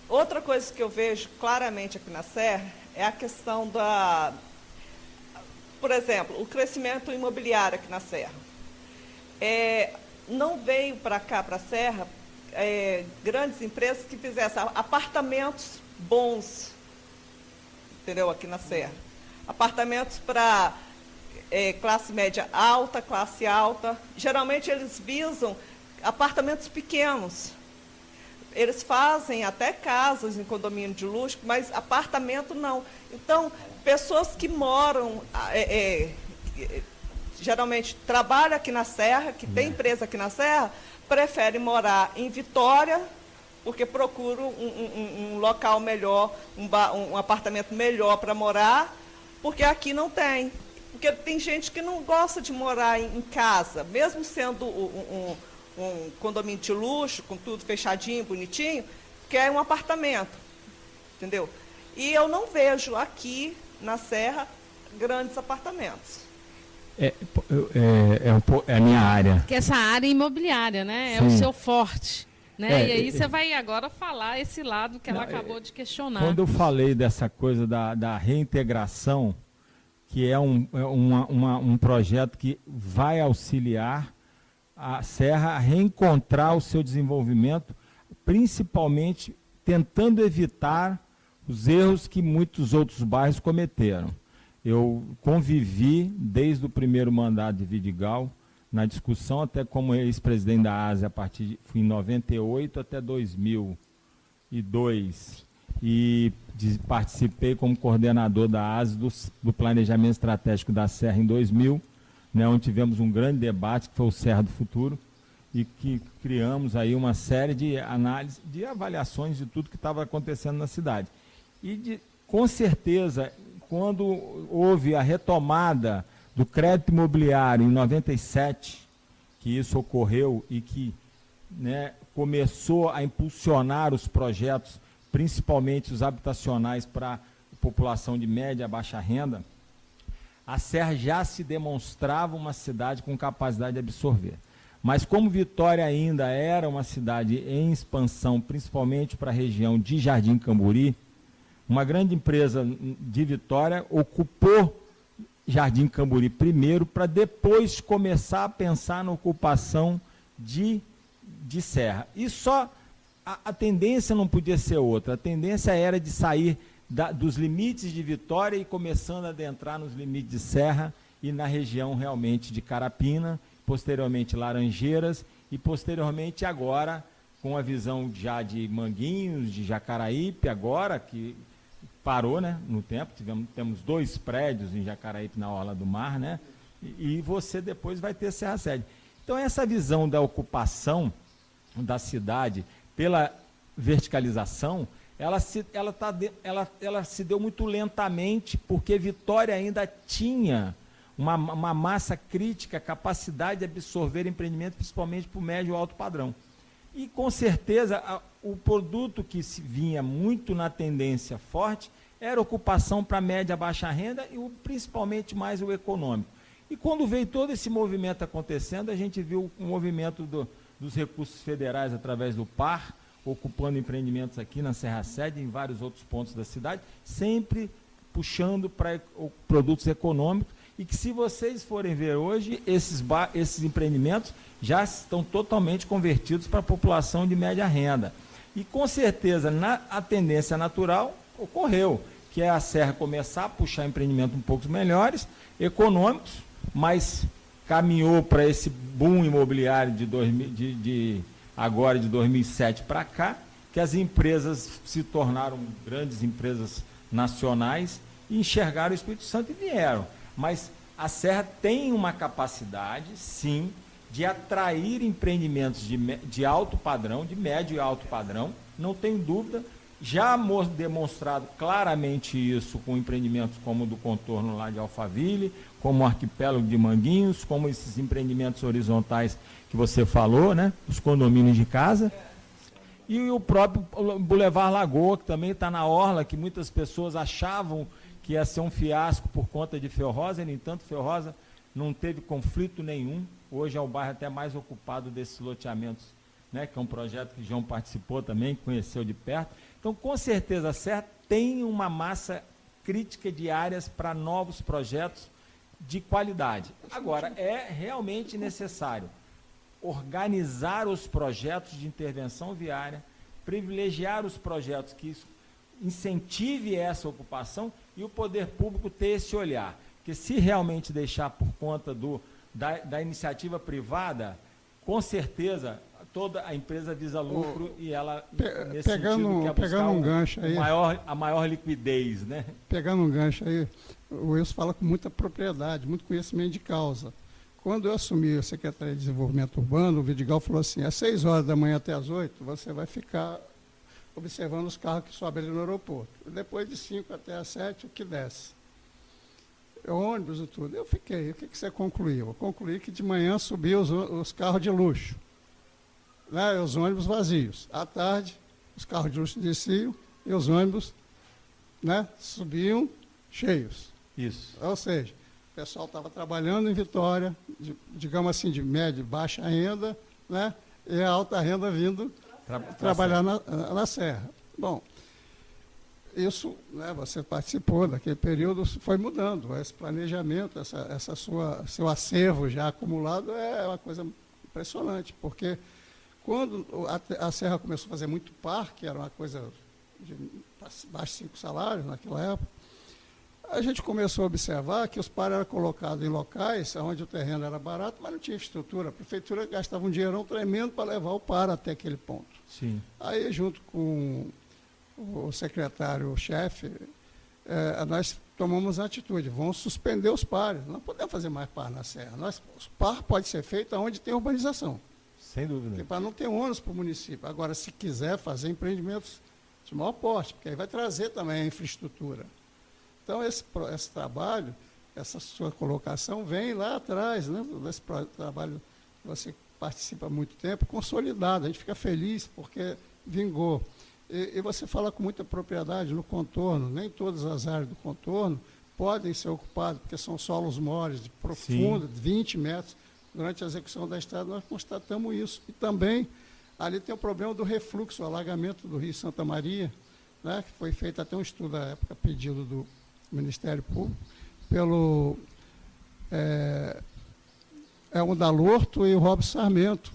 Outra coisa que eu vejo claramente aqui na Serra é a questão por exemplo, o crescimento imobiliário aqui na Serra. Não veio para cá, para a Serra, grandes empresas que fizessem apartamentos bons, entendeu? Aqui na Serra. Apartamentos para classe média alta, classe alta. Geralmente eles visam apartamentos pequenos. Eles fazem até casas em condomínio de luxo, mas apartamento não. Então, pessoas que moram, geralmente trabalham aqui na Serra, que tem empresa aqui na Serra, preferem morar em Vitória, porque procuram um local melhor, um apartamento melhor para morar, porque aqui não tem. Porque tem gente que não gosta de morar em casa, mesmo sendo um condomínio de luxo, com tudo fechadinho, bonitinho, quer um apartamento, entendeu? E eu não vejo aqui na Serra grandes apartamentos. É a minha área. Que essa área imobiliária, né? É Sim. o seu forte. Né? E aí É, você vai agora falar esse lado que ela acabou de questionar. Quando eu falei dessa coisa da reintegração, que é um projeto que vai auxiliar a Serra a reencontrar o seu desenvolvimento, principalmente tentando evitar os erros que muitos outros bairros cometeram. Eu convivi desde o primeiro mandato de Vidigal, na discussão, até como ex-presidente da ASE, fui em 98 até 2002, e participei como coordenador da ASE do Planejamento Estratégico da Serra em 2000, né, onde tivemos um grande debate, que foi o Serra do Futuro, e que criamos aí uma série de análises, de avaliações de tudo que estava acontecendo na cidade. E, com certeza, quando houve a retomada do crédito imobiliário em 97, que isso ocorreu e que, né, começou a impulsionar os projetos, principalmente os habitacionais para a população de média a baixa renda, a Serra já se demonstrava uma cidade com capacidade de absorver. Mas como Vitória ainda era uma cidade em expansão, principalmente para a região de Jardim Camburi, uma grande empresa de Vitória ocupou Jardim Camburi primeiro, para depois começar a pensar na ocupação de Serra. E só a tendência não podia ser outra, a tendência era de sair dos limites de Vitória e começando a adentrar nos limites de Serra e na região realmente de Carapina, posteriormente Laranjeiras e posteriormente agora com a visão já de Manguinhos, de Jacaraípe, agora que parou, né, no tempo, temos 2 prédios em Jacaraípe na Orla do Mar, né, e você depois vai ter Serra Sede. Então essa visão da ocupação da cidade pela verticalização, ela se deu muito lentamente, porque Vitória ainda tinha uma massa crítica, capacidade de absorver empreendimento, principalmente para o médio e alto padrão. E, com certeza, o produto que se vinha muito na tendência forte era ocupação para média e baixa renda e principalmente mais o econômico. E quando veio todo esse movimento acontecendo, a gente viu o movimento dos recursos federais através do PAR, ocupando empreendimentos aqui na Serra Sede e em vários outros pontos da cidade, sempre puxando para produtos econômicos, e que, se vocês forem ver hoje, esses empreendimentos já estão totalmente convertidos para a população de média renda. E, com certeza, a tendência natural ocorreu, que é a Serra começar a puxar empreendimentos um pouco melhores, econômicos, mas caminhou para esse boom imobiliário agora de 2007 para cá, que as empresas se tornaram grandes empresas nacionais e enxergaram o Espírito Santo e vieram. Mas a Serra tem uma capacidade, sim, de atrair empreendimentos de alto padrão, de médio e alto padrão, não tenho dúvida, já demonstrado claramente isso com empreendimentos como o do contorno lá de Alphaville, como o arquipélago de Manguinhos, como esses empreendimentos horizontais que você falou, né? Os condomínios de casa, e o próprio Boulevard Lagoa, que também está na orla, que muitas pessoas achavam que ia ser um fiasco por conta de Feorosa, e, no entanto, Feorosa não teve conflito nenhum. Hoje é o bairro até mais ocupado desses loteamentos, né, que é um projeto que João participou também, conheceu de perto. Então, com certeza, a Serra tem uma massa crítica de áreas para novos projetos de qualidade. Agora, é realmente necessário organizar os projetos de intervenção viária, privilegiar os projetos que incentive essa ocupação e o poder público ter esse olhar. Porque se realmente deixar por conta da iniciativa privada, com certeza toda a empresa visa lucro e ela, nesse sentido, quer buscar um gancho aí, a maior liquidez, né? Pegando um gancho aí, o Wilson fala com muita propriedade, muito conhecimento de causa. Quando eu assumi a Secretaria de Desenvolvimento Urbano, o Vidigal falou assim, às 6 horas da manhã até às 8, você vai ficar observando os carros que sobem ali no aeroporto. Depois de 5 até às 7, o que desce. Ônibus e tudo. Eu fiquei. O que você concluiu? Eu concluí que de manhã subiam os carros de luxo, né, os ônibus vazios. À tarde, os carros de luxo desciam e os ônibus, né, subiam cheios. Isso. Ou seja, o pessoal estava trabalhando em Vitória, digamos assim, de média e baixa renda, né, e a alta renda vindo trabalhar na Serra. Bom, isso, né, você participou daquele período, foi mudando. Esse planejamento, seu acervo já acumulado é uma coisa impressionante, porque quando a Serra começou a fazer muito parque, era uma coisa de baixo 5 salários naquela época, a gente começou a observar que os pares eram colocados em locais onde o terreno era barato, mas não tinha estrutura. A prefeitura gastava um dinheirão tremendo para levar o par até aquele ponto. Sim. Aí, junto com o secretário-chefe, nós tomamos a atitude, vamos suspender os pares, não podemos fazer mais par na Serra. Os par pode ser feito onde tem urbanização. Sem dúvida. Para não ter ônus para o município. Agora, se quiser fazer empreendimentos de maior porte, porque aí vai trazer também a infraestrutura. Então, esse trabalho, essa sua colocação vem lá atrás, né, desse trabalho que você participa há muito tempo, consolidado. A gente fica feliz porque vingou. E você fala com muita propriedade no contorno, nem todas as áreas do contorno podem ser ocupadas, porque são solos moles, de profunda, de 20 metros. Durante a execução da estrada, nós constatamos isso. E também, ali tem o problema do refluxo, o alagamento do Rio Santa Maria, né, que foi feito até um estudo à época, pedido do Ministério Público, pelo o Dalorto e o Robson Sarmento.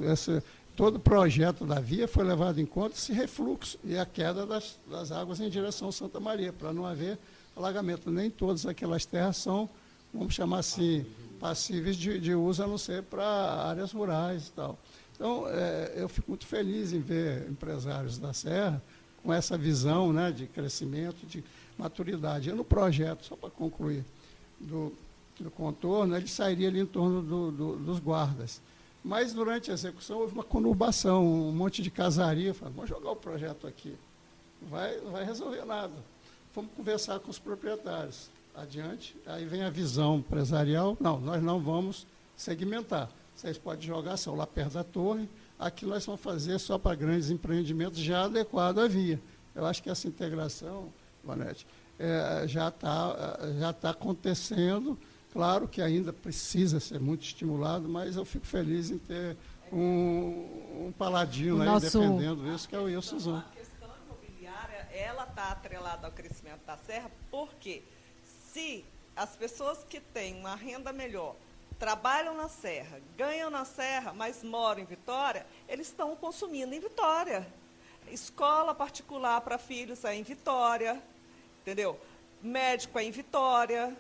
Todo o projeto da via foi levado em conta esse refluxo e a queda das águas em direção a Santa Maria, para não haver alagamento. Nem todas aquelas terras são, vamos chamar assim, passíveis de uso, a não ser para áreas rurais e tal. Então, eu fico muito feliz em ver empresários da Serra com essa visão, né, de crescimento, de maturidade. E no projeto, só para concluir, do contorno, ele sairia ali em torno dos guardas. Mas, durante a execução, houve uma conurbação, um monte de casaria. Falei, vamos jogar o projeto aqui. Não vai resolver nada. Fomos conversar com os proprietários. Adiante, aí vem a visão empresarial. Não, nós não vamos segmentar. Vocês podem jogar, são lá perto da torre. Aqui nós vamos fazer só para grandes empreendimentos, já adequado à via. Eu acho que essa integração, Vanete, já está acontecendo. Claro que ainda precisa ser muito estimulado, mas eu fico feliz em ter um paladino aí defendendo isso, que é o Wilson Zon. A questão imobiliária, ela está atrelada ao crescimento da Serra, porque se as pessoas que têm uma renda melhor trabalham na Serra, ganham na Serra, mas moram em Vitória, eles estão consumindo em Vitória. Escola particular para filhos é em Vitória, entendeu? Médico é em Vitória.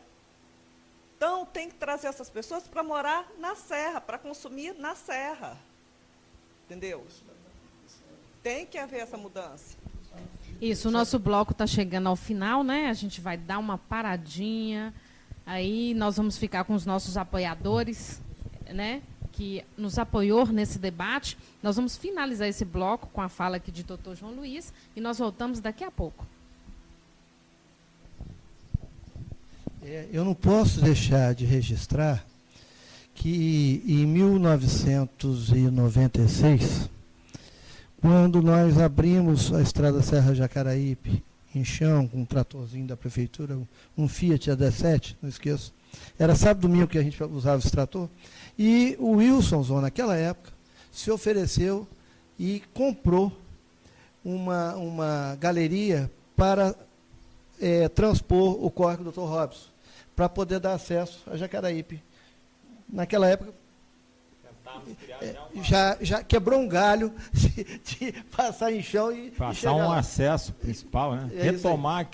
Então, tem que trazer essas pessoas para morar na Serra, para consumir na Serra. Entendeu? Tem que haver essa mudança. Isso, o nosso bloco está chegando ao final, né? A gente vai dar uma paradinha. Aí nós vamos ficar com os nossos apoiadores, né? Que nos apoiou nesse debate. Nós vamos finalizar esse bloco com a fala aqui de Dr. João Luiz e nós voltamos daqui a pouco. Eu não posso deixar de registrar que em 1996, quando nós abrimos a estrada Serra Jacaraípe em chão, com um tratorzinho da prefeitura, um Fiat A17, não esqueço, era sábado e domingo que a gente usava esse trator, e o Wilson, naquela época, se ofereceu e comprou uma galeria para transpor o córrego do Dr. Robson, para poder dar acesso a Jacaraípe. Naquela época, já quebrou um galho de passar em chão e passar chegar um lá. acesso principal, né? É isso Retomar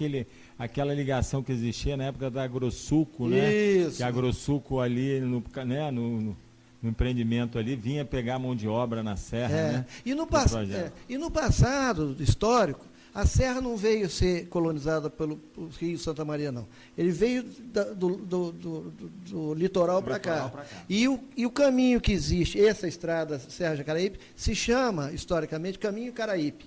aquela ligação que existia na época da AgroSuco, né? Isso. Que a AgroSuco ali no empreendimento ali vinha pegar mão de obra na serra, né? E no passado histórico, a serra não veio ser colonizada pelo Rio Santa Maria, não. Ele veio do litoral para cá. E o caminho que existe, essa estrada Serra Jacaraípe, se chama, historicamente, Caminho Caraípe.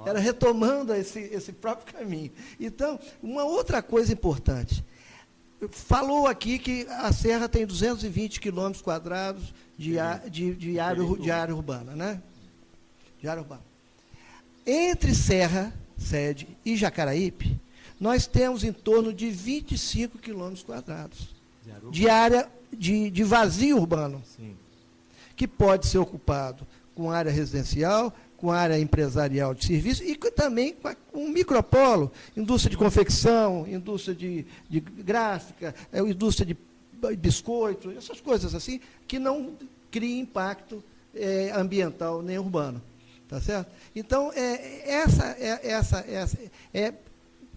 Era retomando esse próprio caminho. Então, uma outra coisa importante. Falou aqui que a serra tem 220 quilômetros quadrados de área urbana, né? De área urbana. Entre Serra, Sede e Jacaraípe, nós temos em torno de 25 quilômetros quadrados de área de vazio urbano, sim, que pode ser ocupado com área residencial, com área empresarial de serviço e também com um micropolo, indústria de confecção, indústria de gráfica, indústria de biscoito, essas coisas assim, que não criem impacto ambiental nem urbano. Tá certo? Então, essa é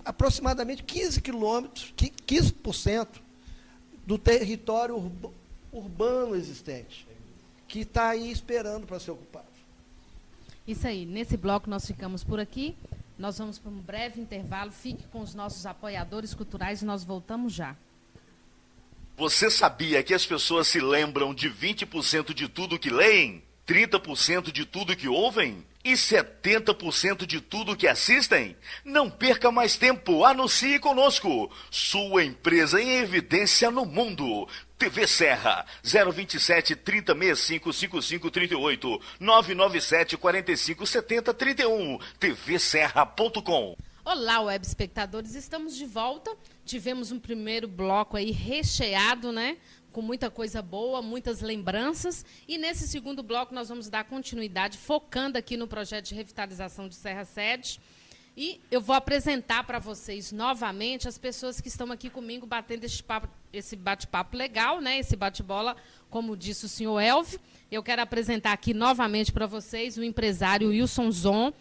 aproximadamente 15% do território urbano existente, que está aí esperando para ser ocupado. Isso aí. Nesse bloco nós ficamos por aqui. Nós vamos para um breve intervalo. Fique com os nossos apoiadores culturais e nós voltamos já. Você sabia que as pessoas se lembram de 20% de tudo que leem? 30% de tudo que ouvem? E 70% de tudo que assistem? Não perca mais tempo, anuncie conosco. Sua empresa em evidência no mundo. TV Serra, 027 3065 5538, 997 45 70 31, tvserra.com. Olá, web espectadores, estamos de volta. Tivemos um primeiro bloco aí recheado, né? Com muita coisa boa, muitas lembranças. E nesse segundo bloco nós vamos dar continuidade, focando aqui no projeto de revitalização de Serra Sede. E eu vou apresentar para vocês novamente as pessoas que estão aqui comigo batendo esse bate-papo legal, né? Esse bate-bola, como disse o senhor Elvio. Eu quero apresentar aqui novamente para vocês o empresário Wilson Zon,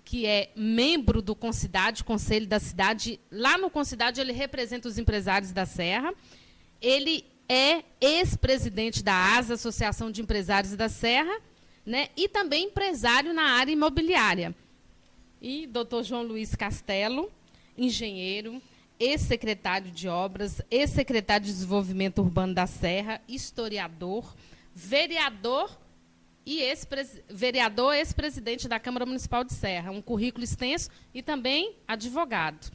que é membro do Concidade, Conselho da Cidade. Lá no Concidade ele representa os empresários da Serra. Ele é ex-presidente da ASA, Associação de Empresários da Serra, né? E também empresário na área imobiliária. E doutor João Luiz Castelo, engenheiro, ex-secretário de Obras, ex-secretário de Desenvolvimento Urbano da Serra, historiador, vereador e ex-presidente da Câmara Municipal de Serra. Um currículo extenso e também advogado.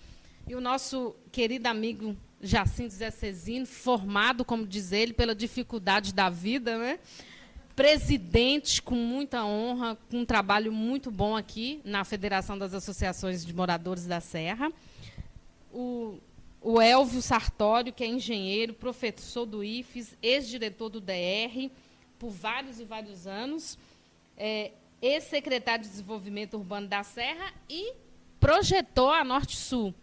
E o nosso querido amigo Jacinto Zé Cezino, formado, como diz ele, pela dificuldade da vida, né? Presidente com muita honra, com um trabalho muito bom aqui na Federação das Associações de Moradores da Serra. O Elvio Sartório, que é engenheiro, professor do IFES, ex-diretor do DR, por vários e vários anos, ex-secretário de Desenvolvimento Urbano da Serra e projetou a Norte Sul.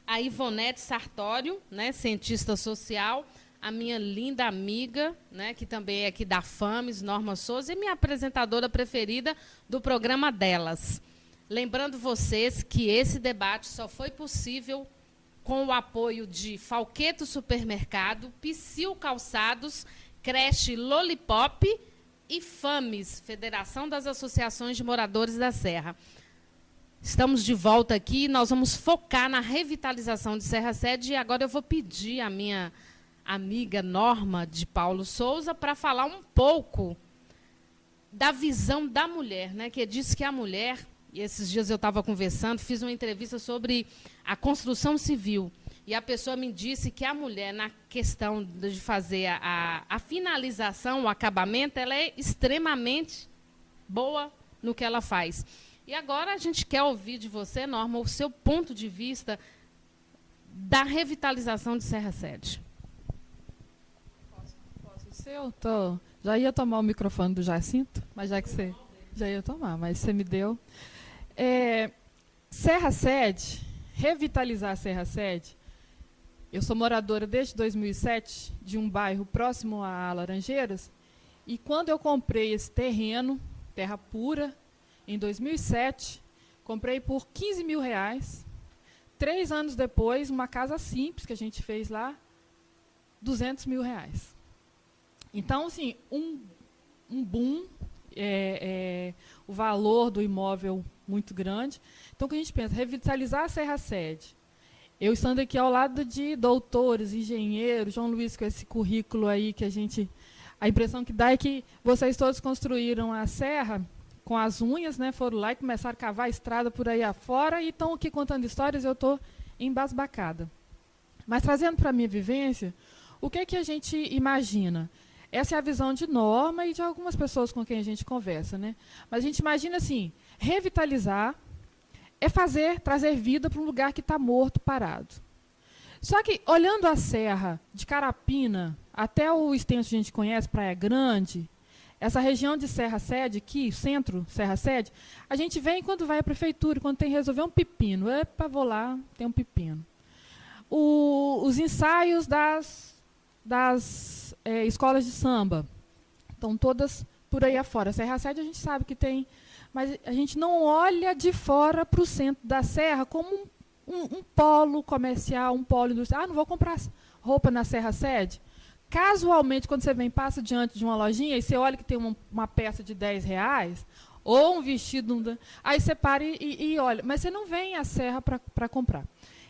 A Ivonete Sartório, né, cientista social, a minha linda amiga, né, que também é aqui da FAMES, Norma Souza, e minha apresentadora preferida do programa delas. Lembrando vocês que esse debate só foi possível com o apoio de Falqueto Supermercado, Psyu Calçados, Creche Lollipop e FAMES, Federação das Associações de Moradores da Serra. Estamos de volta aqui, nós vamos focar na revitalização de Serra Sede e agora eu vou pedir a minha amiga Norma de Paulo Souza para falar um pouco da visão da mulher, né? Que diz que a mulher, e esses dias eu estava conversando, fiz uma entrevista sobre a construção civil, e a pessoa me disse que a mulher, na questão de fazer a finalização, o acabamento, ela é extremamente boa no que ela faz. E agora a gente quer ouvir de você, Norma, o seu ponto de vista da revitalização de Serra Sede. Já ia tomar o microfone do Jacinto, mas já que você... Já ia tomar, mas você me deu. Serra Sede, revitalizar a Serra Sede. Eu sou moradora desde 2007 de um bairro próximo a Laranjeiras E quando eu comprei esse terreno, terra pura, em 2007, comprei por R$15 mil. 3 anos depois, uma casa simples que a gente fez lá, R$200 mil. Então, assim, um boom, o valor do imóvel muito grande. Então, o que a gente pensa? Revitalizar a Serra Sede. Eu estando aqui ao lado de doutores, engenheiros, João Luiz, com esse currículo aí que a impressão que dá é que vocês todos construíram a serra com as unhas, né? Foram lá e começaram a cavar a estrada por aí afora e estão aqui contando histórias, eu estou embasbacada. Mas trazendo para a minha vivência, o que é que a gente imagina? Essa é a visão de Norma e de algumas pessoas com quem a gente conversa, né? Mas a gente imagina assim, revitalizar é trazer vida para um lugar que está morto, parado. Só que, olhando a serra de Carapina até o extenso que a gente conhece, Praia Grande, essa região de Serra Sede aqui, centro Serra Sede, a gente vem quando vai à prefeitura, quando tem que resolver um pepino. Epa, vou lá, tem um pepino. Os ensaios das escolas de samba estão todas por aí afora. Serra Sede a gente sabe que tem, mas a gente não olha de fora para o centro da serra como um polo comercial, um polo industrial. Não vou comprar roupa na Serra Sede. Casualmente, quando você passa diante de uma lojinha e você olha que tem uma peça de R$10, ou um vestido, aí você para e olha. Mas você não vem à serra para comprar.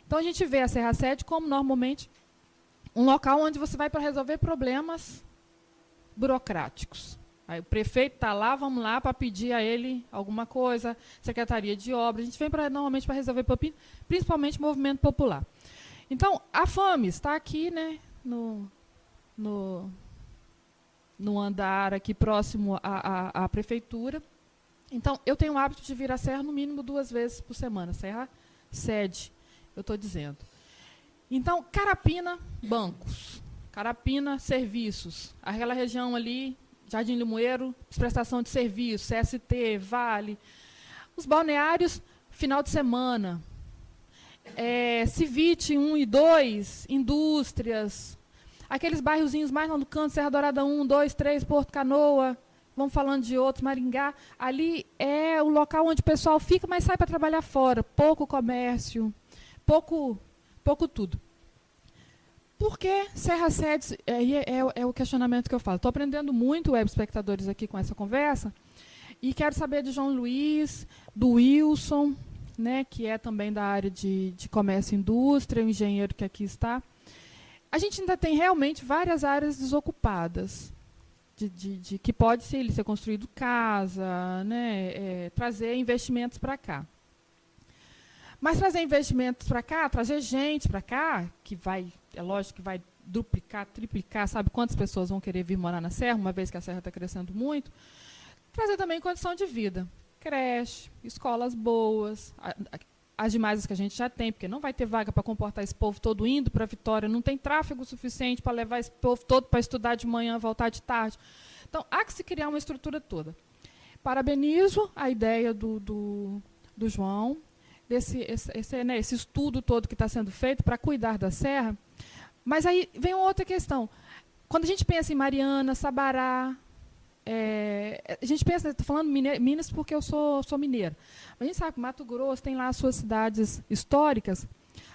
Então, a gente vê a Serra Sede como, normalmente, um local onde você vai para resolver problemas burocráticos. Aí o prefeito está lá, vamos lá para pedir a ele alguma coisa, Secretaria de Obras. A gente vem normalmente para resolver principalmente movimento popular. Então, a FAMES está aqui, né, no andar aqui próximo à prefeitura. Então, eu tenho o hábito de vir à serra no mínimo 2 vezes por semana. Serra Sede, eu estou dizendo. Então, Carapina, bancos. Carapina, serviços. Aquela região ali, Jardim Limoeiro, prestação de serviços, CST, Vale. Os balneários, final de semana. Civite 1 e 2, indústrias. Aqueles bairrozinhos mais lá no canto, Serra Dourada 1, 2, 3, Porto Canoa, vamos falando de outros, Maringá. Ali é o local onde o pessoal fica, mas sai para trabalhar fora. Pouco comércio, pouco tudo. Por que Serra Sede? É o questionamento que eu falo. Estou aprendendo muito, web espectadores, aqui com essa conversa. E quero saber de João Luiz, do Wilson, né, que é também da área de comércio e indústria, o engenheiro que aqui está. A gente ainda tem realmente várias áreas desocupadas, que pode ser construído casa, né, trazer investimentos para cá. Mas trazer investimentos para cá, trazer gente para cá, que vai, é lógico que vai duplicar, triplicar, sabe quantas pessoas vão querer vir morar na Serra, uma vez que a Serra está crescendo muito. Trazer também condição de vida, creche, escolas boas, as demais que a gente já tem, porque não vai ter vaga para comportar esse povo todo indo para Vitória, não tem tráfego suficiente para levar esse povo todo para estudar de manhã, voltar de tarde. Então, há que se criar uma estrutura toda. Parabenizo a ideia do João, esse estudo todo que está sendo feito para cuidar da Serra. Mas aí vem uma outra questão. Quando a gente pensa em Mariana, Sabará, a gente pensa, estou falando Minas porque eu sou mineira, mas a gente sabe que Mato Grosso tem lá as suas cidades históricas,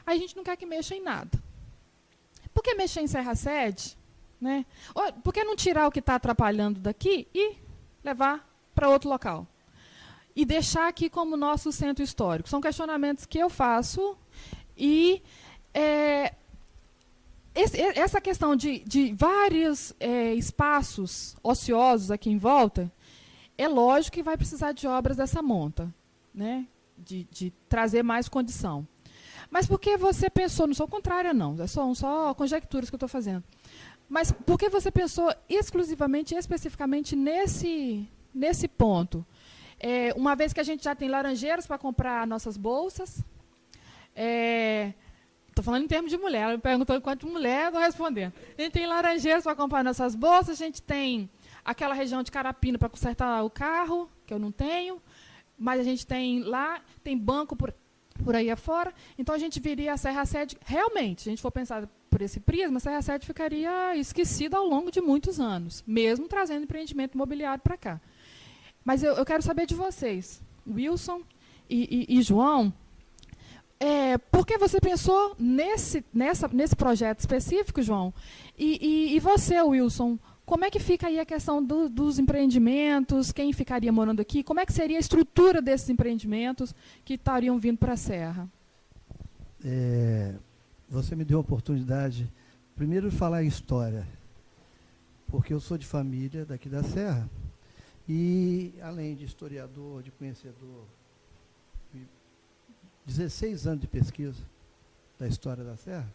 aí a gente não quer que mexa em nada. Por que mexer em Serra Sede? Né? Por que não tirar o que está atrapalhando daqui e levar para outro local? E deixar aqui como nosso centro histórico. São questionamentos que eu faço e essa questão de vários espaços ociosos aqui em volta, é lógico que vai precisar de obras dessa monta, né? De trazer mais condição. Mas por que você pensou, não sou contrária não, são só conjecturas que eu estou fazendo, mas por que você pensou exclusivamente, especificamente nesse ponto? Uma vez que a gente já tem laranjeiras para comprar nossas bolsas, estou falando em termos de mulher, ela me perguntou quanto mulher, eu estou respondendo. A gente tem laranjeiras para comprar nossas bolsas, a gente tem aquela região de Carapina para consertar o carro, que eu não tenho, mas a gente tem lá, tem banco por aí afora, então a gente viria a Serra Sede, realmente, se a gente for pensar por esse prisma, a Serra Sede ficaria esquecida ao longo de muitos anos, mesmo trazendo empreendimento imobiliário para cá. Mas eu quero saber de vocês, Wilson e João, por que você pensou nesse projeto específico, João? E você, Wilson, como é que fica aí a questão dos empreendimentos, quem ficaria morando aqui, como é que seria a estrutura desses empreendimentos que estariam vindo para a Serra? Você me deu a oportunidade, primeiro, de falar em história, porque eu sou de família daqui da Serra, e, além de historiador, de conhecedor, 16 anos de pesquisa da história da Serra,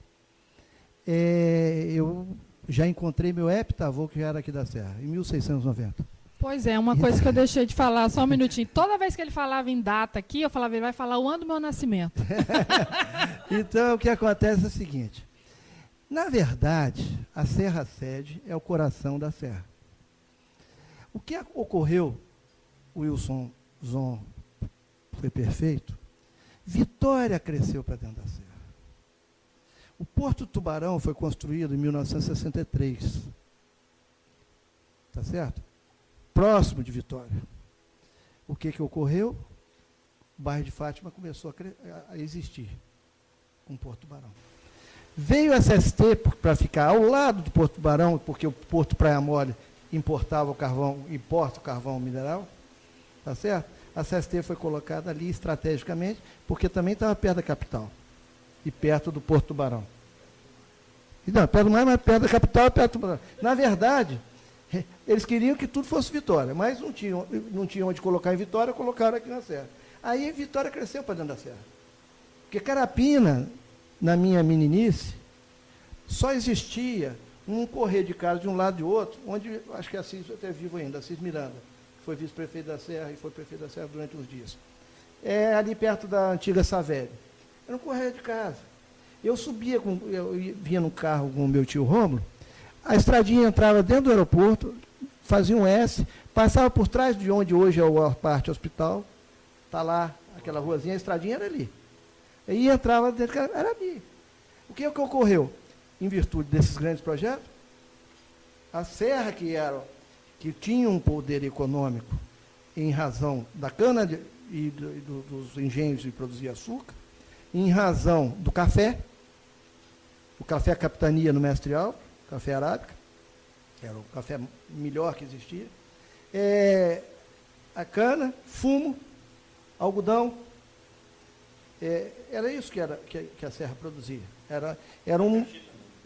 eu já encontrei meu heptavô, que já era aqui da Serra, em 1690. Pois é, uma coisa que eu deixei de falar, só um minutinho. Toda vez que ele falava em data aqui, eu falava, ele vai falar o ano do meu nascimento. Então, o que acontece é o seguinte. Na verdade, a Serra Sede é o coração da Serra. O que ocorreu, Wilson Zon foi perfeito, Vitória cresceu para dentro da Serra. O Porto Tubarão foi construído em 1963. Tá certo? Próximo de Vitória. O que ocorreu? O bairro de Fátima começou a existir com o Porto Tubarão. Veio a SST para ficar ao lado do Porto Tubarão, porque o Porto Praia Mole importa o carvão mineral, tá certo? A SST foi colocada ali estrategicamente, porque também estava perto da capital e perto do Porto Tubarão. Não, perto mais, mas perto da capital e perto do Tubarão. Na verdade, eles queriam que tudo fosse Vitória, mas não tinham onde colocar em Vitória, colocaram aqui na Serra. Aí Vitória cresceu para dentro da Serra. Porque Carapina, na minha meninice, só existia um correr de casa de um lado e de outro, onde, acho que Assis até vivo ainda, Assis Miranda, que foi vice-prefeito da Serra e foi prefeito da Serra durante uns dias. Ali perto da antiga Savelli. Era um correr de casa. Eu vinha no carro com o meu tio Rômulo, a estradinha entrava dentro do aeroporto, fazia um S, passava por trás de onde hoje é o parte hospital, está lá, aquela ruazinha, a estradinha era ali. E entrava dentro, era ali. O que ocorreu? Em virtude desses grandes projetos, a Serra, que tinha um poder econômico em razão da cana e dos engenhos de produzir açúcar, em razão do café, o café capitania no Mestre Alves, café arábica, que era o café melhor que existia, a cana, fumo, algodão, era isso que a Serra produzia. Era um...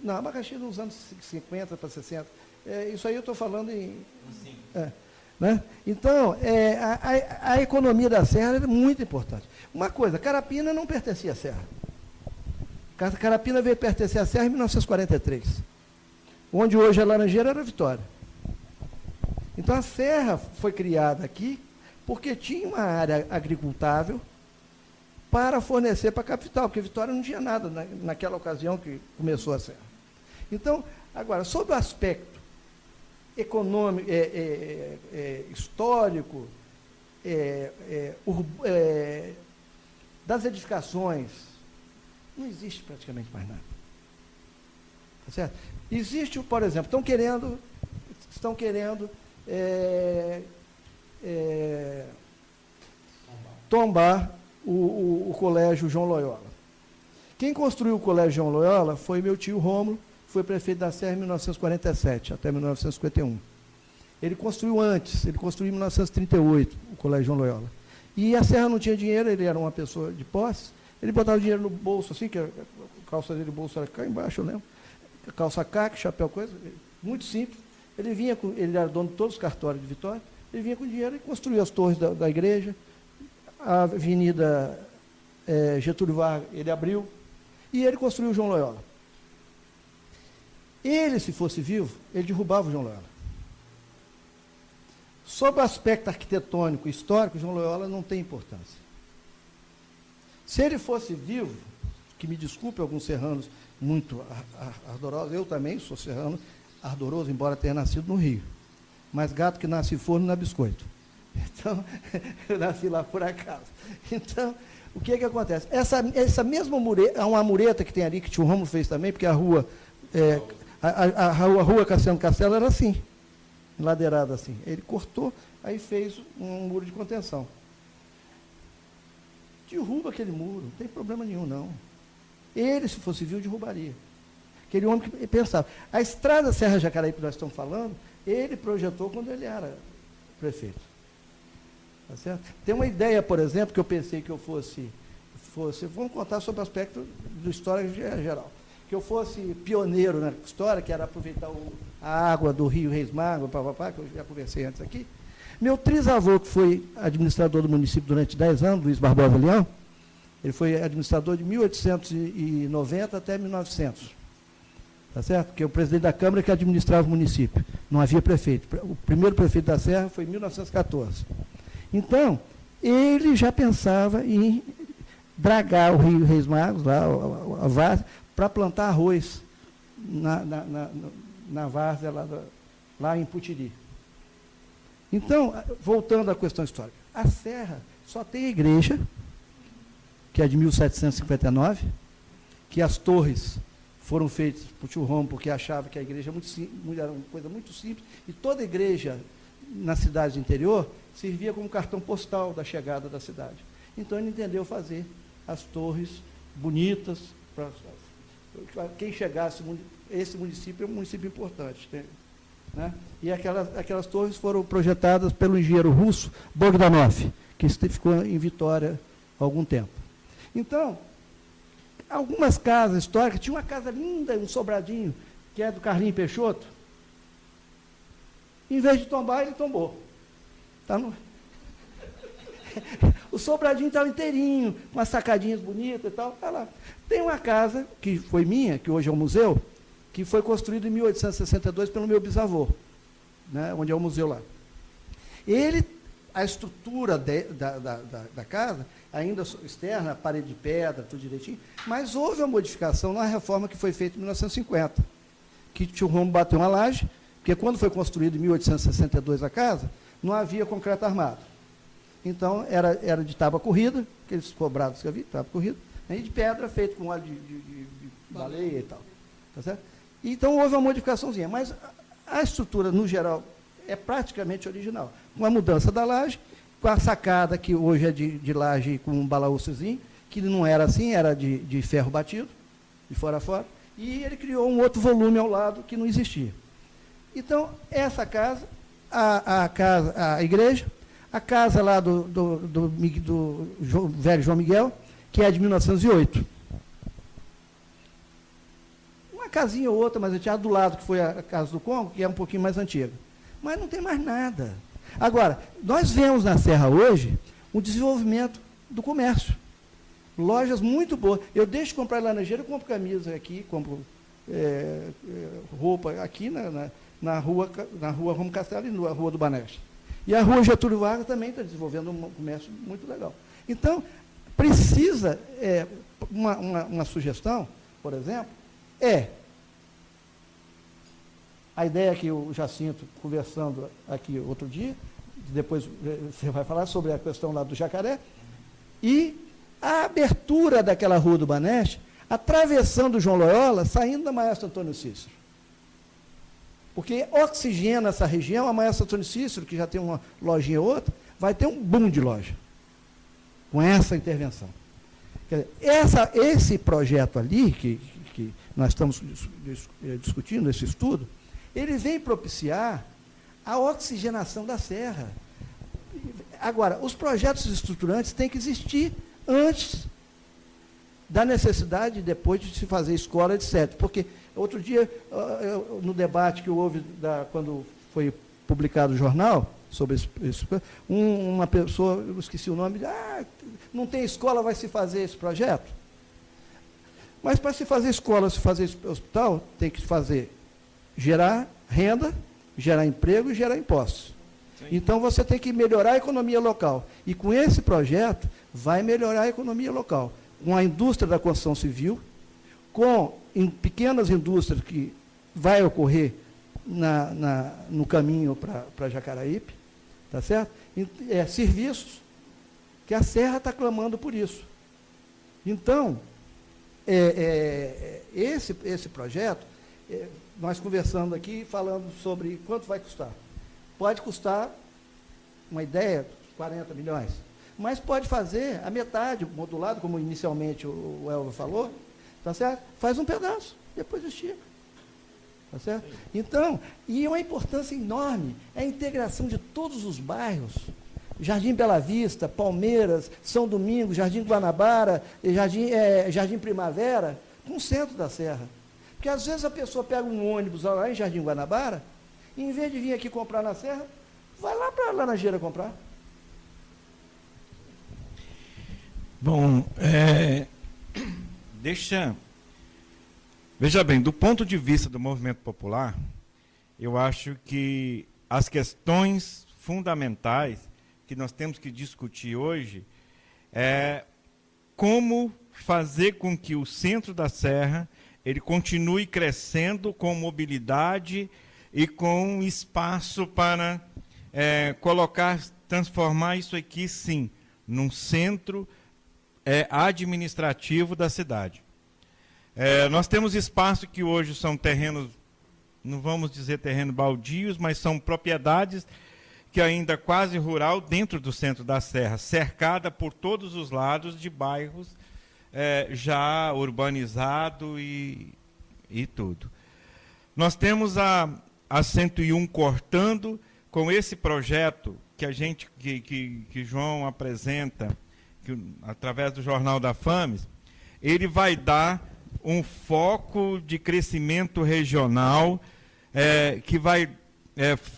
Não, abacaxi nos anos 50 para 60. Isso aí eu estou falando em... né? Então, a economia da Serra era muito importante. Uma coisa, Carapina não pertencia à Serra. Carapina veio pertencer à Serra em 1943. Onde hoje é Laranjeira era Vitória. Então, a Serra foi criada aqui porque tinha uma área agricultável para fornecer para a capital, porque Vitória não tinha nada naquela ocasião que começou a Serra. Então, agora, sobre o aspecto econômico, histórico, das edificações, não existe praticamente mais nada. Tá certo? Existe, por exemplo, estão querendo tombar o Colégio João Loyola. Quem construiu o Colégio João Loyola foi meu tio Rômulo, foi prefeito da Serra em 1947, até 1951. Ele construiu antes, ele construiu em 1938, o Colégio João Loyola. E a Serra não tinha dinheiro, ele era uma pessoa de posse, ele botava o dinheiro no bolso, assim, que a calça dele, o bolso era cá embaixo, eu lembro, calça caque, chapéu, coisa, muito simples. Ele era dono de todos os cartórios de Vitória, ele vinha com dinheiro e construiu as torres da igreja, a Avenida Getúlio Vargas, ele abriu, e ele construiu o João Loyola. Ele, se fosse vivo, ele derrubava o João Loyola. Sob o aspecto arquitetônico e histórico, o João Loyola não tem importância. Se ele fosse vivo, que me desculpe alguns serranos muito ardorosos, eu também sou serrano ardoroso, embora tenha nascido no Rio. Mas gato que nasce em forno não é biscoito. Então, eu nasci lá por acaso. Então, o que acontece? Essa mesma mureta, há uma mureta que tem ali, que o tio Romulo fez também, porque a rua A rua Cassiano Castelo era assim, enladeirada assim. Ele cortou, aí fez um muro de contenção. Derruba aquele muro, não tem problema nenhum, não. Ele, se fosse civil, derrubaria. Aquele homem que pensava. A estrada Serra Jacaraípe que nós estamos falando, ele projetou quando ele era prefeito. Tá certo? Tem uma ideia, por exemplo, que eu pensei que eu fosse vamos contar sobre o aspecto do história geral, que eu fosse pioneiro na história, que era aproveitar a água do Rio Reis Magos, que eu já conversei antes aqui. Meu trisavô, que foi administrador do município durante 10 anos, Luiz Barbosa Leão, ele foi administrador de 1890 até 1900. Tá certo? Porque o presidente da Câmara que administrava o município. Não havia prefeito. O primeiro prefeito da Serra foi em 1914. Então, ele já pensava em dragar o Rio Reis Magos, lá, a várzea, para plantar arroz na várzea lá em Putiri. Então, voltando à questão histórica, a Serra só tem a igreja, que é de 1759, que as torres foram feitas por tio Romo, porque achava que a igreja era uma coisa muito simples, e toda igreja na cidade do interior servia como cartão postal da chegada da cidade. Então, ele entendeu fazer as torres bonitas, para quem chegasse, esse município é um município importante, né? E aquelas torres foram projetadas pelo engenheiro russo Bogdanov, que ficou em Vitória há algum tempo. Então, algumas casas históricas, tinha uma casa linda, um sobradinho, que é do Carlinhos Peixoto, em vez de tombar, ele tombou. Tá no... O sobradinho estava inteirinho, com umas sacadinhas bonitas e tal, tá lá. Tem uma casa, que foi minha, que hoje é um museu, que foi construída em 1862 pelo meu bisavô, né, onde é o museu lá. A estrutura da casa, ainda externa, parede de pedra, tudo direitinho, mas houve uma modificação na reforma que foi feita em 1950, que o tio Romo bateu uma laje, porque quando foi construída em 1862 a casa, não havia concreto armado. Então, era de tábua corrida, aqueles cobrados que havia, tábua corrida, e de pedra feito com óleo de baleia e tal. Tá certo? Então, houve uma modificaçãozinha, mas a estrutura, no geral, é praticamente original. Com a mudança da laje, com a sacada, que hoje é de laje com um balaúçozinho, que não era assim, era de ferro batido, de fora a fora, e ele criou um outro volume ao lado que não existia. Então, essa casa, a igreja, a casa lá do velho João Miguel, que é de 1908. Uma casinha ou outra, mas eu tinha do lado, que foi a Casa do Congo, que é um pouquinho mais antiga. Mas não tem mais nada. Agora, nós vemos na Serra hoje um desenvolvimento do comércio. Lojas muito boas. Eu deixo de comprar em Laranjeira, eu compro camisa aqui, compro roupa aqui na rua Romo Castelo e na Rua do Baneste. E a Rua Getúlio Vargas também está desenvolvendo um comércio muito legal. Então, precisa, uma sugestão, por exemplo, a ideia que o Jacinto, conversando aqui outro dia, depois você vai falar sobre a questão lá do Jacaré, e a abertura daquela Rua do Baneste, atravessando o João Loyola, saindo da Maestro Antônio Cícero. Porque oxigena essa região, a Maestro Antônio Cícero, que já tem uma lojinha ou outra, vai ter um boom de loja, com essa intervenção. Quer dizer, esse projeto ali, que nós estamos discutindo, esse estudo, ele vem propiciar a oxigenação da serra. Agora, os projetos estruturantes têm que existir antes da necessidade, depois de se fazer escola, etc. Porque, outro dia, no debate que houve, quando foi publicado o jornal, sobre isso, uma pessoa, eu esqueci o nome, não tem escola, vai se fazer esse projeto? Mas para se fazer escola, se fazer hospital, tem que gerar renda, gerar emprego e gerar impostos. Sim. Então, você tem que melhorar a economia local. E com esse projeto, vai melhorar a economia local. Com a indústria da construção civil, em pequenas indústrias que vai ocorrer no caminho para Jacaraípe, tá certo? Serviços, que a Serra está clamando por isso. Então, esse projeto, nós conversando aqui, falando sobre quanto vai custar. Pode custar, uma ideia, 40 milhões. Mas pode fazer a metade, modulado, como inicialmente o Elvio falou, tá certo? Faz um pedaço, depois estica. Tá certo? Então, e uma importância enorme é a integração de todos os bairros. Jardim Bela Vista, Palmeiras, São Domingos, Jardim Guanabara, Jardim Primavera, com o centro da Serra. Porque às vezes a pessoa pega um ônibus lá em Jardim Guanabara, e em vez de vir aqui comprar na Serra, vai lá para a Laranjeira comprar. Bom, veja bem, do ponto de vista do movimento popular, eu acho que as questões fundamentais que nós temos que discutir hoje é como fazer com que o centro da Serra ele continue crescendo com mobilidade e com espaço para transformar isso aqui, sim, num centro administrativo da cidade. Nós temos espaço que hoje são terrenos, não vamos dizer terrenos baldios, mas são propriedades que ainda quase rural dentro do centro da Serra, cercada por todos os lados de bairros já urbanizado e tudo. Nós temos a 101 cortando, com esse projeto que João apresenta, através do Jornal da Fames, ele vai dar um foco de crescimento regional que vai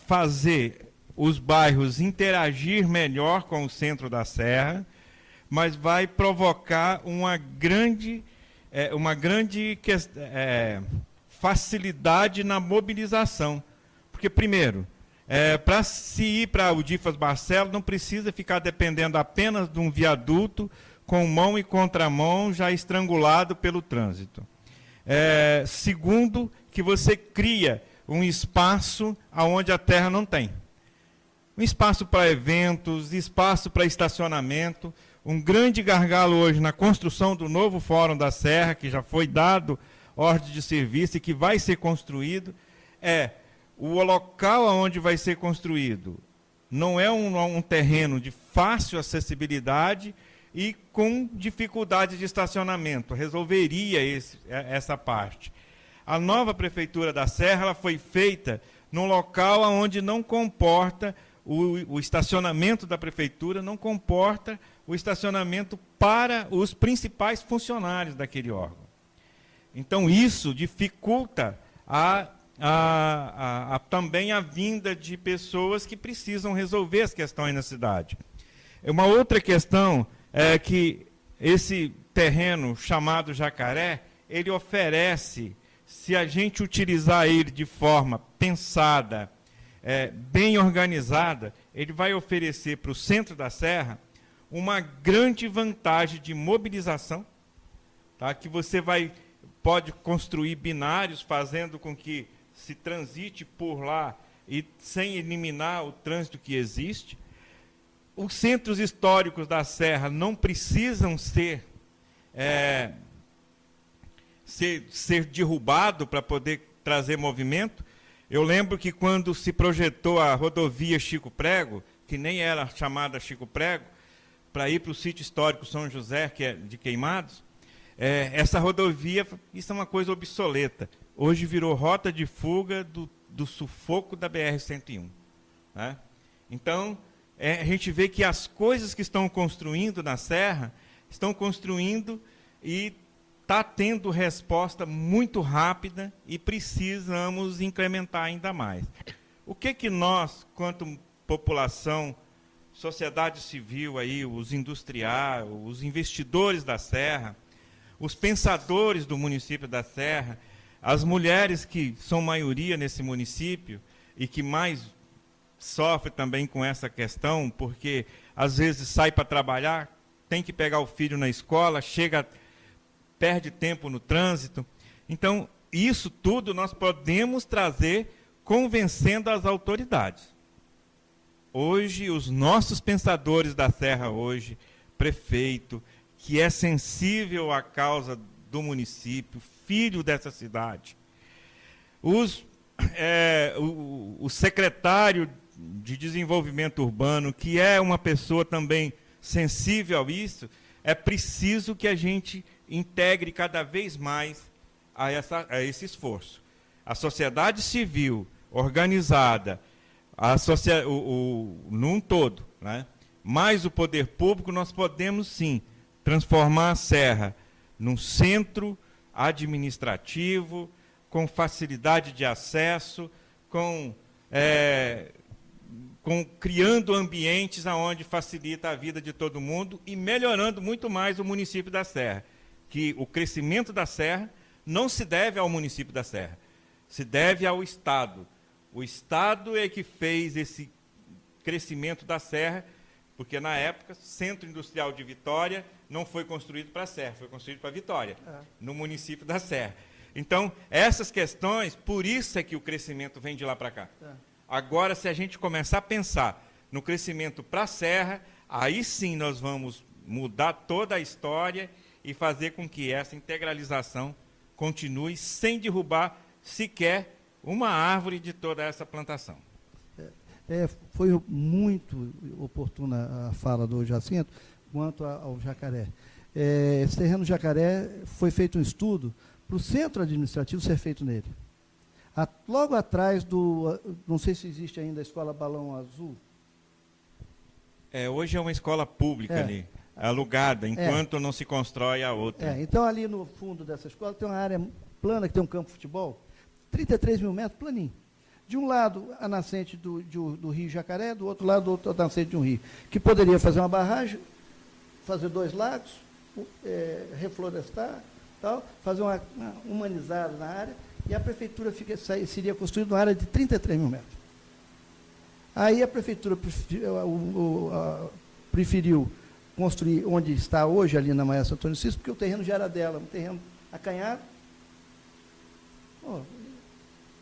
fazer os bairros interagir melhor com o centro da Serra, mas vai provocar uma grande facilidade na mobilização. Porque, primeiro, para se ir para o Difas Barcelos, não precisa ficar dependendo apenas de um viaduto com mão e contramão já estrangulado pelo trânsito. Segundo, que você cria um espaço onde a terra não tem. Um espaço para eventos, espaço para estacionamento. Um grande gargalo hoje na construção do novo Fórum da Serra, que já foi dado ordem de serviço e que vai ser construído, o local onde vai ser construído não é um terreno de fácil acessibilidade e com dificuldade de estacionamento. Resolveria essa parte. A nova Prefeitura da Serra ela foi feita num local onde não comporta o estacionamento da Prefeitura, não comporta o estacionamento para os principais funcionários daquele órgão. Então, isso dificulta também a vinda de pessoas que precisam resolver as questões na cidade. Uma outra questão é que esse terreno chamado Jacaré, ele oferece, se a gente utilizar ele de forma pensada, bem organizada, ele vai oferecer para o centro da Serra uma grande vantagem de mobilização, tá? Que você pode construir binários, fazendo com que se transite por lá e sem eliminar o trânsito que existe. Os centros históricos da Serra não precisam ser derrubados para poder trazer movimento. Eu lembro que quando se projetou a rodovia Chico Prego, que nem era chamada Chico Prego, para ir para o sítio histórico São José, que é de Queimados, essa rodovia, isso é uma coisa obsoleta. Hoje virou rota de fuga do sufoco da BR-101. Né? Então, a gente vê que as coisas que estão construindo na Serra, estão construindo e está tendo resposta muito rápida e precisamos incrementar ainda mais. O que nós, quanto população, sociedade civil, aí, os industriais, os investidores da Serra, os pensadores do município da Serra, as mulheres que são maioria nesse município e que mais sofrem também com essa questão, porque às vezes sai para trabalhar, tem que pegar o filho na escola, perde tempo no trânsito. Então, isso tudo nós podemos trazer convencendo as autoridades. Hoje, os nossos pensadores da Serra hoje, prefeito, que é sensível à causa do município, filho dessa cidade, o secretário de Desenvolvimento Urbano, que é uma pessoa também sensível a isso, é preciso que a gente integre cada vez mais a esse esforço. A sociedade civil organizada, num todo, né? Mais o poder público, nós podemos sim transformar a Serra num centro administrativo, com facilidade de acesso, criando ambientes onde facilita a vida de todo mundo e melhorando muito mais o município da Serra. Que o crescimento da Serra não se deve ao município da Serra, se deve ao Estado. O Estado é que fez esse crescimento da Serra, porque na época, o Centro Industrial de Vitória não foi construído para a Serra, foi construído para Vitória, no município da Serra. Então, essas questões, por isso é que o crescimento vem de lá para cá. Agora, se a gente começar a pensar no crescimento para a Serra, aí sim nós vamos mudar toda a história e fazer com que essa integralização continue sem derrubar sequer uma árvore de toda essa plantação. Foi muito oportuna a fala do Jacinto quanto ao Jacaré. Esse terreno Jacaré foi feito um estudo para o centro administrativo ser feito nele. Logo atrás não sei se existe ainda a Escola Balão Azul. Hoje é uma escola pública ali, alugada, enquanto não se constrói a outra. Então, ali no fundo dessa escola tem uma área plana, que tem um campo de futebol, 33 mil metros, planinho. De um lado, a nascente do rio Jacaré, do outro lado, a nascente de um rio, que poderia fazer uma barragem, fazer 2 lagos, reflorestar, tal, fazer uma humanizada na área, e a prefeitura seria construída uma área de 33 mil metros. Aí a prefeitura preferiu construir onde está hoje, ali na Maestro Antônio Cícero, porque o terreno já era dela, um terreno acanhado.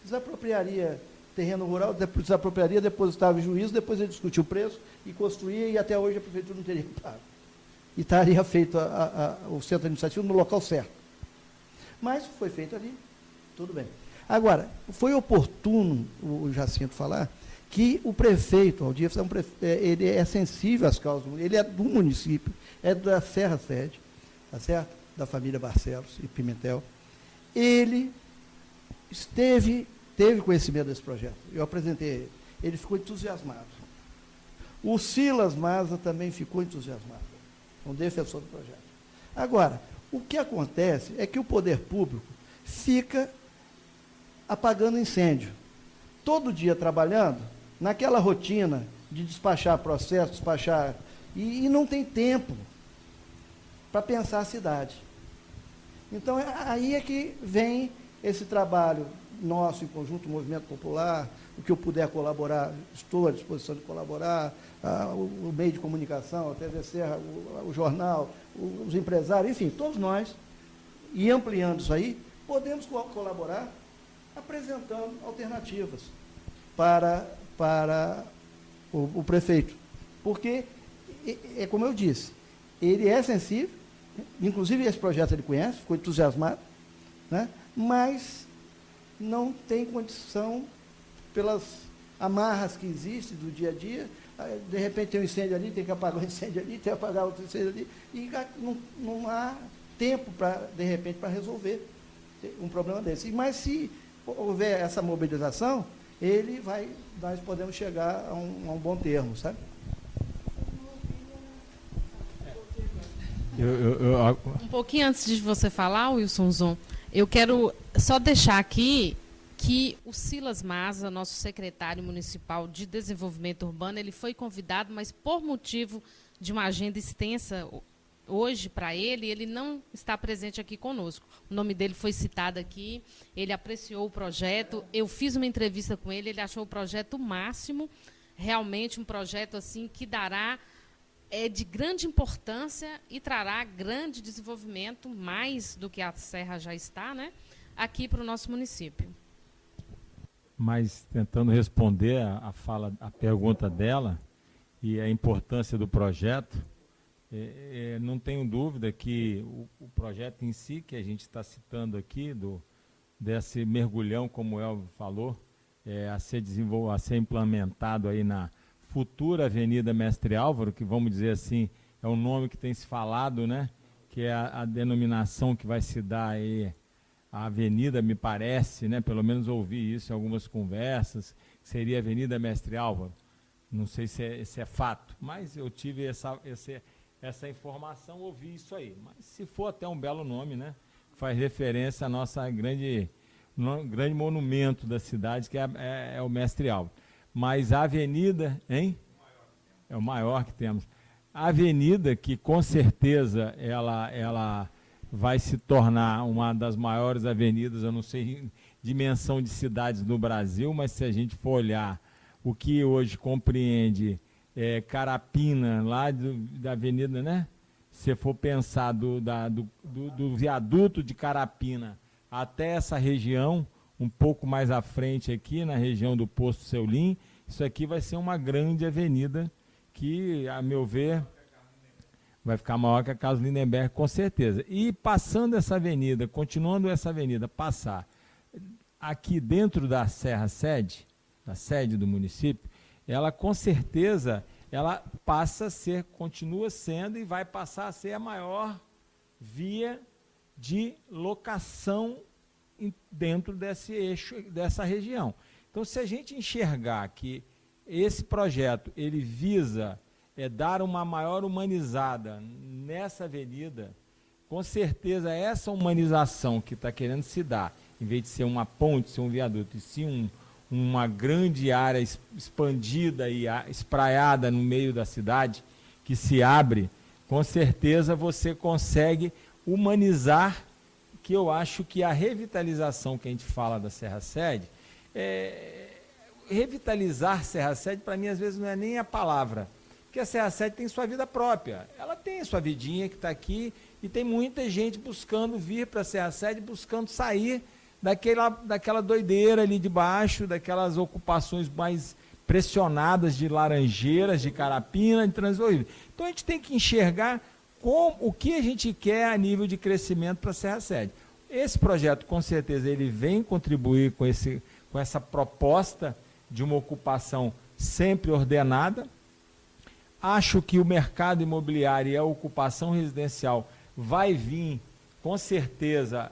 Desapropriaria terreno rural, desapropriaria, depositava em juízo, depois ele discutiu o preço e construía, e até hoje a prefeitura não teria pago. E estaria feito o centro administrativo no local certo. Mas foi feito ali, tudo bem. Agora, foi oportuno o Jacinto falar que o prefeito, Aldir, ele é sensível às causas, ele é do município, é da Serra Sede, tá certo? Da família Barcelos e Pimentel. Ele teve conhecimento desse projeto. Eu apresentei ele. Ele ficou entusiasmado. O Silas Maza também ficou entusiasmado, um defensor do projeto. Agora, o que acontece é que o poder público fica apagando incêndio. Todo dia trabalhando, naquela rotina de despachar processo, e não tem tempo para pensar a cidade. Então, aí é que vem esse trabalho nosso, em conjunto, o Movimento Popular, o que eu puder colaborar, estou à disposição de colaborar, o meio de comunicação, a TV Serra, o jornal, os empresários, enfim, todos nós, e ampliando isso aí, podemos colaborar apresentando alternativas para o prefeito. Porque, como eu disse, ele é sensível, inclusive esse projeto ele conhece, ficou entusiasmado, né? Mas não tem condição, pelas amarras que existem do dia a dia, de repente tem um incêndio ali, tem que apagar o incêndio ali, tem que apagar outro incêndio ali, e não há tempo, de repente, para resolver um problema desse. Mas se houver essa mobilização, nós podemos chegar a um bom termo, sabe? Um pouquinho antes de você falar, Wilson Zon, eu quero só deixar aqui que o Silas Maza, nosso secretário municipal de desenvolvimento urbano, ele foi convidado, mas por motivo de uma agenda extensa hoje para ele não está presente aqui conosco. O nome dele foi citado aqui, ele apreciou o projeto, eu fiz uma entrevista com ele achou o projeto o máximo, realmente um projeto assim que dará de grande importância e trará grande desenvolvimento, mais do que a Serra já está, né, aqui para o nosso município. Mas tentando responder a pergunta dela e a importância do projeto, não tenho dúvida que o projeto em si, que a gente está citando aqui, do desse mergulhão, como o Elvio falou, a ser implementado aí na futura Avenida Mestre Álvaro, que vamos dizer assim, é o nome que tem se falado, né? Que é a denominação que vai se dar aí a avenida, me parece, né? Pelo menos ouvi isso em algumas conversas, que seria a Avenida Mestre Álvaro. Não sei se é fato, mas eu tive essa informação, ouvi isso aí. Mas se for até um belo nome, né? Faz referência à nossa grande monumento da cidade, que é o Mestre Álvaro. Mas a avenida, hein? É o maior que temos. A avenida, que com certeza ela vai se tornar uma das maiores avenidas, eu não sei em dimensão de cidades no Brasil, mas se a gente for olhar o que hoje compreende Carapina, lá da avenida, né? Se for pensar do viaduto de Carapina até essa região, um pouco mais à frente aqui, na região do Posto Seulim, isso aqui vai ser uma grande avenida que, a meu ver, vai ficar maior que a Carlos Lindenberg, com certeza. E passando essa avenida, continuando essa avenida, passar aqui dentro da Serra Sede, da sede do município, ela com certeza, ela passa a ser, continua sendo e vai passar a ser a maior via de locação dentro desse eixo, dessa região. Então, se a gente enxergar que esse projeto, ele visa dar uma maior humanizada nessa avenida, com certeza essa humanização que está querendo se dar, em vez de ser uma ponte, ser um viaduto, e sim uma grande área expandida e espraiada no meio da cidade, que se abre, com certeza você consegue humanizar, que eu acho que a revitalização que a gente fala da Serra Sede, revitalizar Serra Sede, para mim, às vezes, não é nem a palavra, porque a Serra Sede tem sua vida própria, ela tem sua vidinha que está aqui, e tem muita gente buscando vir para a Serra Sede, buscando sair daquela doideira ali de baixo, daquelas ocupações mais pressionadas de Laranjeiras, de Carapina, de Translúrido. Então a gente tem que enxergar o que a gente quer a nível de crescimento para a Serra Sede. Esse projeto, com certeza, ele vem contribuir com essa proposta de uma ocupação sempre ordenada. Acho que o mercado imobiliário e a ocupação residencial vai vir, com certeza,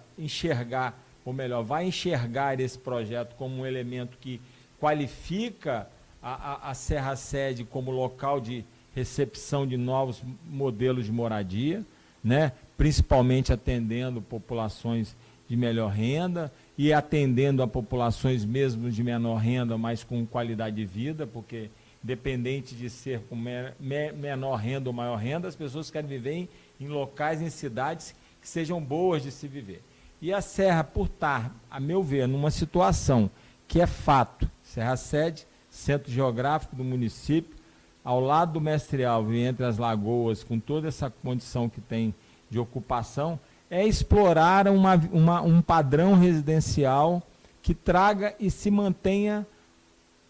vai enxergar esse projeto como um elemento que qualifica a Serra Sede como local de recepção de novos modelos de moradia, né? Principalmente atendendo populações de melhor renda e atendendo a populações mesmo de menor renda, mas com qualidade de vida, porque independente de ser com menor renda ou maior renda, as pessoas querem viver em locais, em cidades que sejam boas de se viver. E a Serra, por estar, a meu ver, numa situação que é fato, Serra Sede, centro geográfico do município, ao lado do Mestre Álvaro e entre as lagoas, com toda essa condição que tem de ocupação, é explorar um padrão residencial que traga e se mantenha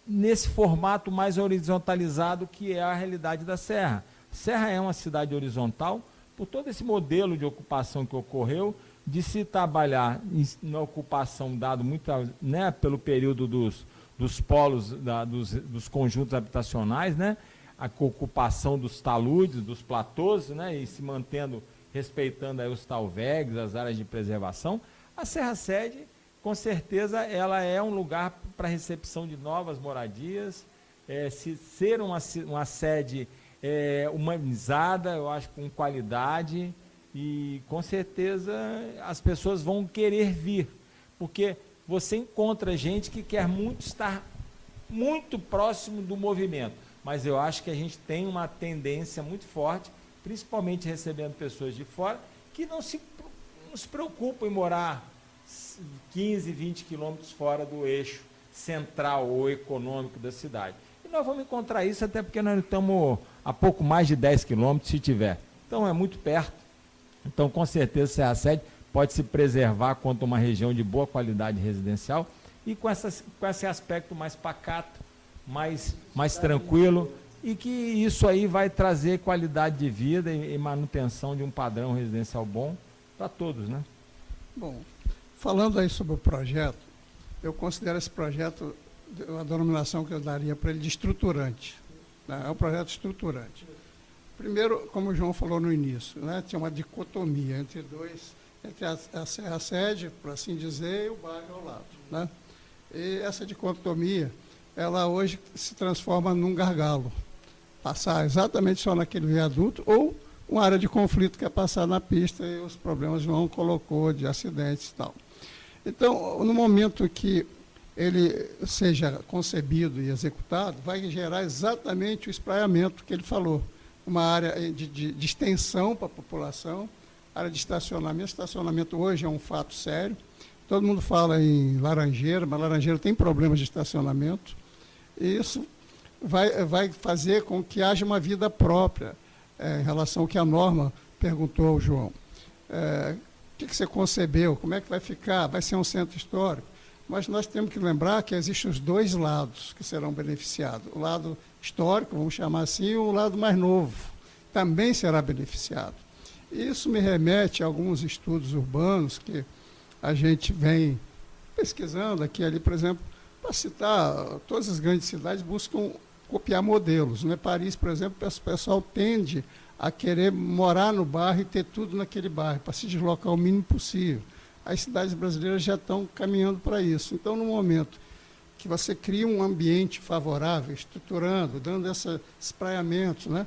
nesse formato mais horizontalizado que é a realidade da Serra. A Serra é uma cidade horizontal, por todo esse modelo de ocupação que ocorreu, de se trabalhar na ocupação dado muito, né, pelo período dos polos, dos conjuntos habitacionais, né, a ocupação dos taludes, dos platôs, né, e se mantendo, respeitando aí os talvegs, as áreas de preservação. A Serra Sede, com certeza, ela é um lugar para recepção de novas moradias, ser uma sede humanizada, eu acho, com qualidade, e com certeza as pessoas vão querer vir, porque você encontra gente que quer muito estar muito próximo do movimento, mas eu acho que a gente tem uma tendência muito forte, principalmente recebendo pessoas de fora, que não se preocupam em morar 15, 20 quilômetros fora do eixo central ou econômico da cidade. E nós vamos encontrar isso até porque nós estamos a pouco mais de 10 quilômetros, se tiver. Então é muito perto. Então, com certeza, Serra Sede pode se preservar quanto uma região de boa qualidade residencial e com esse aspecto mais pacato, mais tranquilo, e que isso aí vai trazer qualidade de vida e manutenção de um padrão residencial bom para todos, né? Bom, falando aí sobre o projeto, eu considero esse projeto, a denominação que eu daria para ele, de estruturante. Né? É um projeto estruturante. Primeiro, como o João falou no início, né, tinha uma dicotomia entre a Serra Sede, por assim dizer, e o bairro ao lado. Né? E essa dicotomia, ela hoje se transforma num gargalo. Passar exatamente só naquele viaduto, ou uma área de conflito que é passar na pista, e os problemas o João colocou de acidentes e tal. Então, no momento que ele seja concebido e executado, vai gerar exatamente o espraiamento que ele falou. Uma área de extensão para a população, área de estacionamento. Estacionamento hoje é um fato sério. Todo mundo fala em Laranjeira, mas Laranjeira tem problemas de estacionamento. E isso vai fazer com que haja uma vida própria, em relação ao que a Norma perguntou ao João. O que você concebeu? Como é que vai ficar? Vai ser um centro histórico? Mas nós temos que lembrar que existem os dois lados que serão beneficiados. O lado histórico, vamos chamar assim, e o lado mais novo também será beneficiado. Isso me remete a alguns estudos urbanos que a gente vem pesquisando aqui e ali, por exemplo, para citar, todas as grandes cidades buscam copiar modelos. Né? Paris, por exemplo, o pessoal tende a querer morar no bairro e ter tudo naquele bairro, para se deslocar o mínimo possível. As cidades brasileiras já estão caminhando para isso. Então, no momento que você cria um ambiente favorável, estruturando, dando esses espraiamentos, né,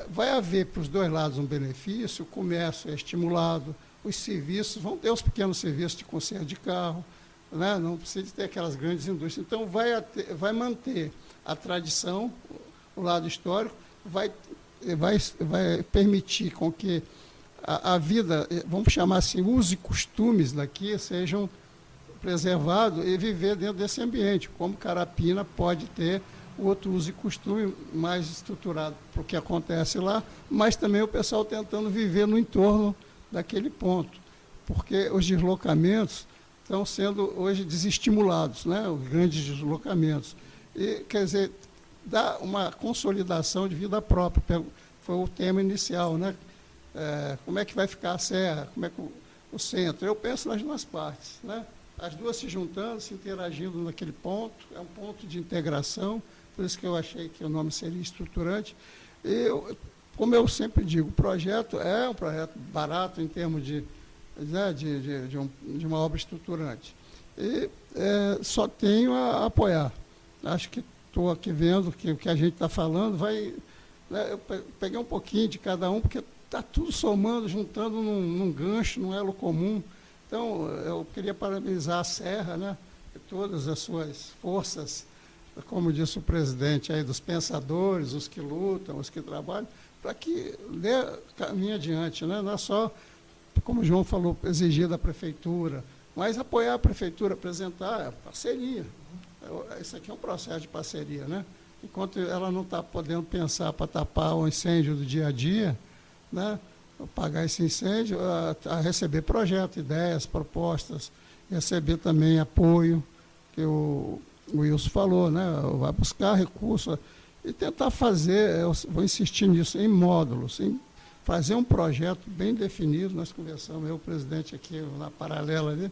vai haver para os dois lados um benefício, o comércio é estimulado, os serviços, vão ter os pequenos serviços de conserto de carro, né, não precisa ter aquelas grandes indústrias. Então, vai manter a tradição, o lado histórico, vai permitir com que a vida, vamos chamar assim, usos e costumes daqui sejam preservados e viver dentro desse ambiente, como Carapina pode ter outro uso e costume mais estruturado para o que acontece lá, mas também o pessoal tentando viver no entorno daquele ponto, porque os deslocamentos estão sendo hoje desestimulados, né, os grandes deslocamentos. E, quer dizer, dá uma consolidação de vida própria, foi o tema inicial, né? Como é que vai ficar a serra, como é que o centro. Eu penso nas duas partes, né? As duas se juntando, se interagindo naquele ponto, é um ponto de integração, por isso que eu achei que o nome seria estruturante. E, como eu sempre digo, o projeto é um projeto barato em termos de uma obra estruturante. E só tenho a apoiar. Acho que estou aqui vendo que o que a gente está falando vai... Né, eu peguei um pouquinho de cada um, porque está tudo somando, juntando num gancho, num elo comum. Então, eu queria parabenizar a Serra, né, e todas as suas forças, como disse o presidente, aí, dos pensadores, os que lutam, os que trabalham, para que caminhe adiante. Né? Não é só, como o João falou, exigir da prefeitura, mas apoiar a prefeitura, apresentar a parceria. Isso aqui é um processo de parceria, né? Enquanto ela não está podendo pensar para tapar o incêndio do dia a dia, né, apagar esse incêndio, a receber projetos, ideias, propostas, receber também apoio, que o Wilson falou, né, vai buscar recursos e tentar fazer, eu vou insistir nisso, em módulos, em fazer um projeto bem definido. Nós conversamos, eu, o presidente aqui na paralela ali,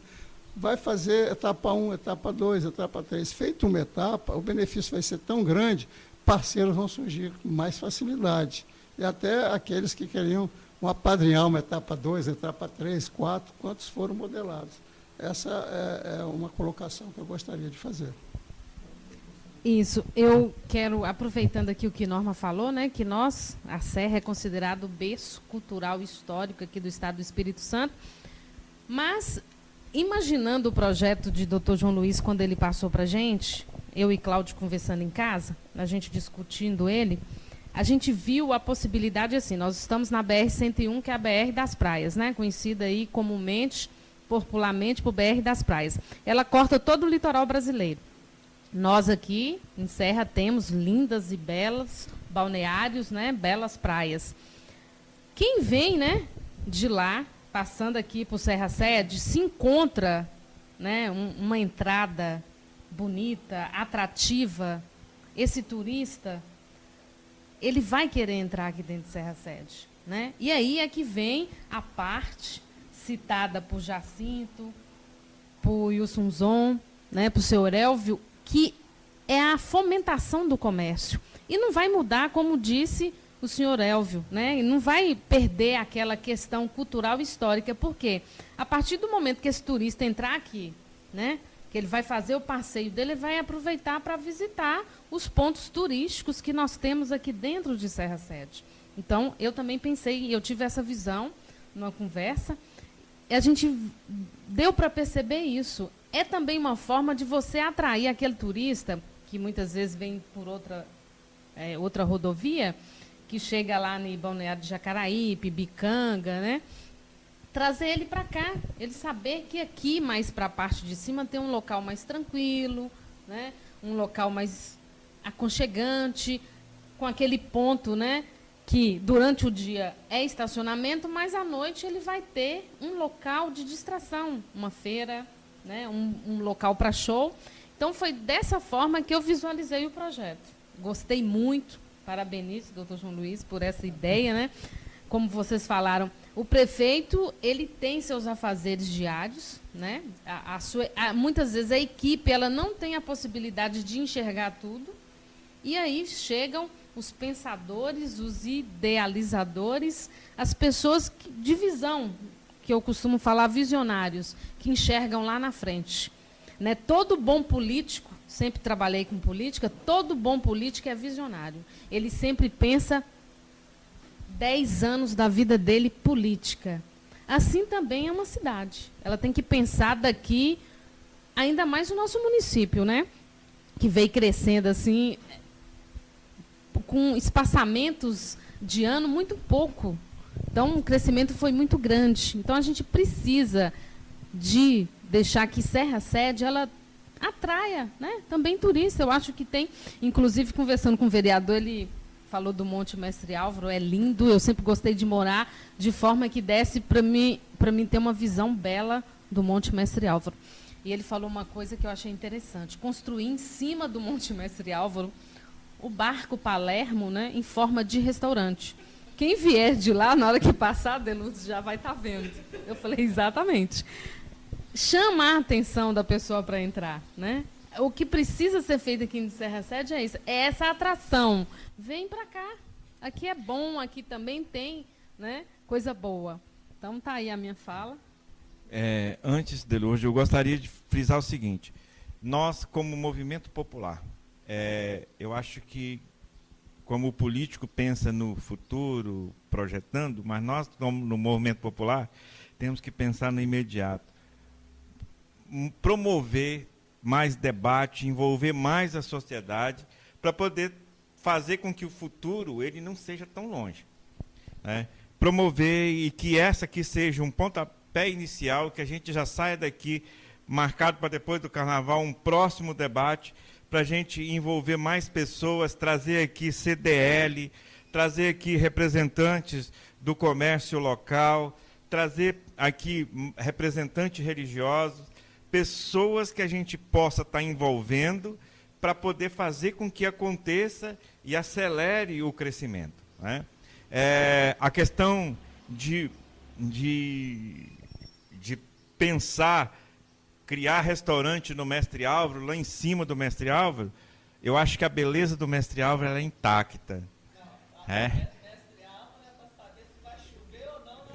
vai fazer etapa 1, etapa 2, etapa 3. Feito uma etapa, o benefício vai ser tão grande, parceiros vão surgir com mais facilidade. E até aqueles que queriam apadrinhar uma etapa 2, etapa 3, 4, quantos foram modelados. Essa é uma colocação que eu gostaria de fazer. Isso. Eu quero, aproveitando aqui o que Norma falou, né, que a Serra é considerado o berço cultural e histórico aqui do Estado do Espírito Santo, mas... Imaginando o projeto de Dr. João Luiz, quando ele passou para a gente, eu e Cláudio conversando em casa, a gente discutindo ele, a gente viu a possibilidade assim, nós estamos na BR-101, que é a BR das Praias, né, conhecida aí comumente, popularmente, por BR das Praias. Ela corta todo o litoral brasileiro. Nós aqui, em Serra, temos lindas e belas balneários, né, belas praias. Quem vem, né, de lá, passando aqui por Serra Sede, se encontra, né, uma entrada bonita, atrativa, esse turista, ele vai querer entrar aqui dentro de Serra Sede. Né? E aí é que vem a parte citada por Jacinto, para o Wilson Zon, né, para o senhor Elvio, que é a fomentação do comércio. E não vai mudar, como disse o senhor Elvio, né? E não vai perder aquela questão cultural e histórica, porque a partir do momento que esse turista entrar aqui, né, que ele vai fazer o passeio dele, ele vai aproveitar para visitar os pontos turísticos que nós temos aqui dentro de Serra Sede. Então, eu também pensei, eu tive essa visão numa conversa, e a gente deu para perceber isso. É também uma forma de você atrair aquele turista, que muitas vezes vem por outra rodovia, que chega lá no Balneário de Jacaraípe, Bicanga, né? Trazer ele para cá, ele saber que aqui, mais para a parte de cima, tem um local mais tranquilo, né? Um local mais aconchegante, com aquele ponto, né, que durante o dia é estacionamento, mas à noite ele vai ter um local de distração, uma feira, né, um local para show. Então, foi dessa forma que eu visualizei o projeto. Gostei muito, parabenizo o doutor João Luiz por essa ideia, né? Como vocês falaram, o prefeito, ele tem seus afazeres diários, né? Muitas vezes a equipe, ela não tem a possibilidade de enxergar tudo, e aí chegam os pensadores, os idealizadores, as pessoas de visão, que eu costumo falar visionários, que enxergam lá na frente. Né? Todo bom político, sempre trabalhei com política, todo bom político é visionário. Ele sempre pensa 10 anos da vida dele política. Assim também é uma cidade. Ela tem que pensar daqui, ainda mais o nosso município, né? Que veio crescendo assim, com espaçamentos de ano muito pouco. Então, o crescimento foi muito grande. Então, a gente precisa de deixar que Serra Sede, ela atraia, né, também turista. Eu acho que tem, inclusive, conversando com o vereador, ele falou do Monte Mestre Álvaro, é lindo, eu sempre gostei de morar de forma que desse para mim ter uma visão bela do Monte Mestre Álvaro. E ele falou uma coisa que eu achei interessante, construir em cima do Monte Mestre Álvaro o barco Palermo, né, em forma de restaurante. Quem vier de lá, na hora que passar, Deluz já vai estar vendo. Eu falei, exatamente. Chamar a atenção da pessoa para entrar, né? O que precisa ser feito aqui em Serra Sede é isso, é essa atração. Vem para cá, aqui é bom, aqui também tem, né, coisa boa. Então, tá aí a minha fala. Antes, Deluz, eu gostaria de frisar o seguinte. Nós, como movimento popular, eu acho que, como o político pensa no futuro, projetando, mas nós, como no movimento popular, temos que pensar no imediato. Promover mais debate, envolver mais a sociedade, para poder fazer com que o futuro ele não seja tão longe. Né? Promover e que essa aqui seja um pontapé inicial, que a gente já saia daqui, marcado para depois do Carnaval, um próximo debate, para a gente envolver mais pessoas, trazer aqui CDL, trazer aqui representantes do comércio local, trazer aqui representantes religiosos, pessoas que a gente possa estar envolvendo para poder fazer com que aconteça e acelere o crescimento. Né? A questão de pensar, criar restaurante no Mestre Álvaro, lá em cima do Mestre Álvaro, eu acho que a beleza do Mestre Álvaro ela é intacta.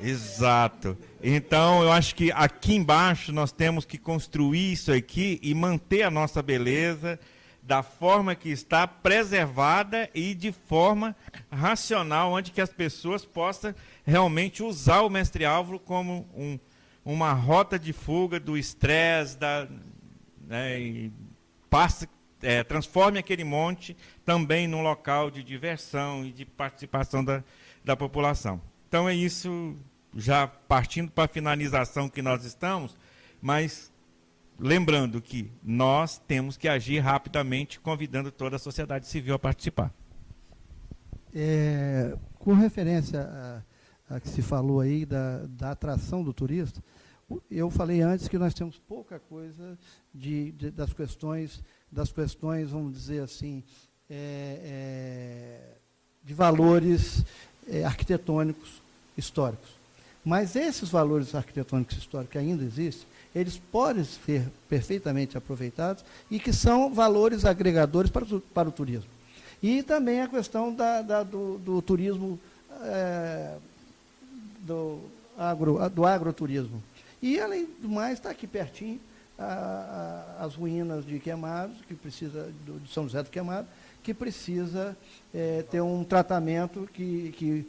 Exato. Então, eu acho que aqui embaixo nós temos que construir isso aqui e manter a nossa beleza da forma que está, preservada e de forma racional, onde que as pessoas possam realmente usar o Mestre Álvaro como uma rota de fuga do estresse, e transforme aquele monte também num local de diversão e de participação da população. Então, é isso, já partindo para a finalização que nós estamos, mas lembrando que nós temos que agir rapidamente, convidando toda a sociedade civil a participar. Com referência a que se falou aí da atração do turista, eu falei antes que nós temos pouca coisa das questões, vamos dizer assim, de valores arquitetônicos históricos. Mas esses valores arquitetônicos históricos que ainda existem, eles podem ser perfeitamente aproveitados e que são valores agregadores para o turismo. E também a questão do turismo, do agroturismo. E, além do mais, está aqui pertinho as ruínas de Queimados, que precisa, de São José do Queimado, que precisa ter um tratamento que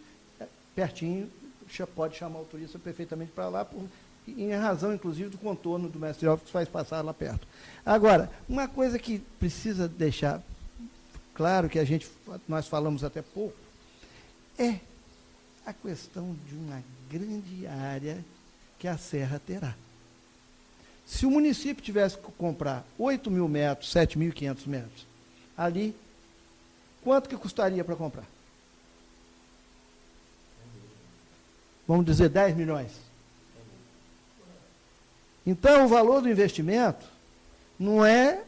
pertinho pode chamar o turista perfeitamente para lá, em razão, inclusive, do contorno do Mestre Alves, que faz passar lá perto. Agora, uma coisa que precisa deixar claro, que nós falamos até pouco, é a questão de uma grande área que a Serra terá. Se o município tivesse que comprar 8.000 metros, 7.500 metros, ali, quanto que custaria para comprar? Vamos dizer 10 milhões. Então, o valor do investimento não é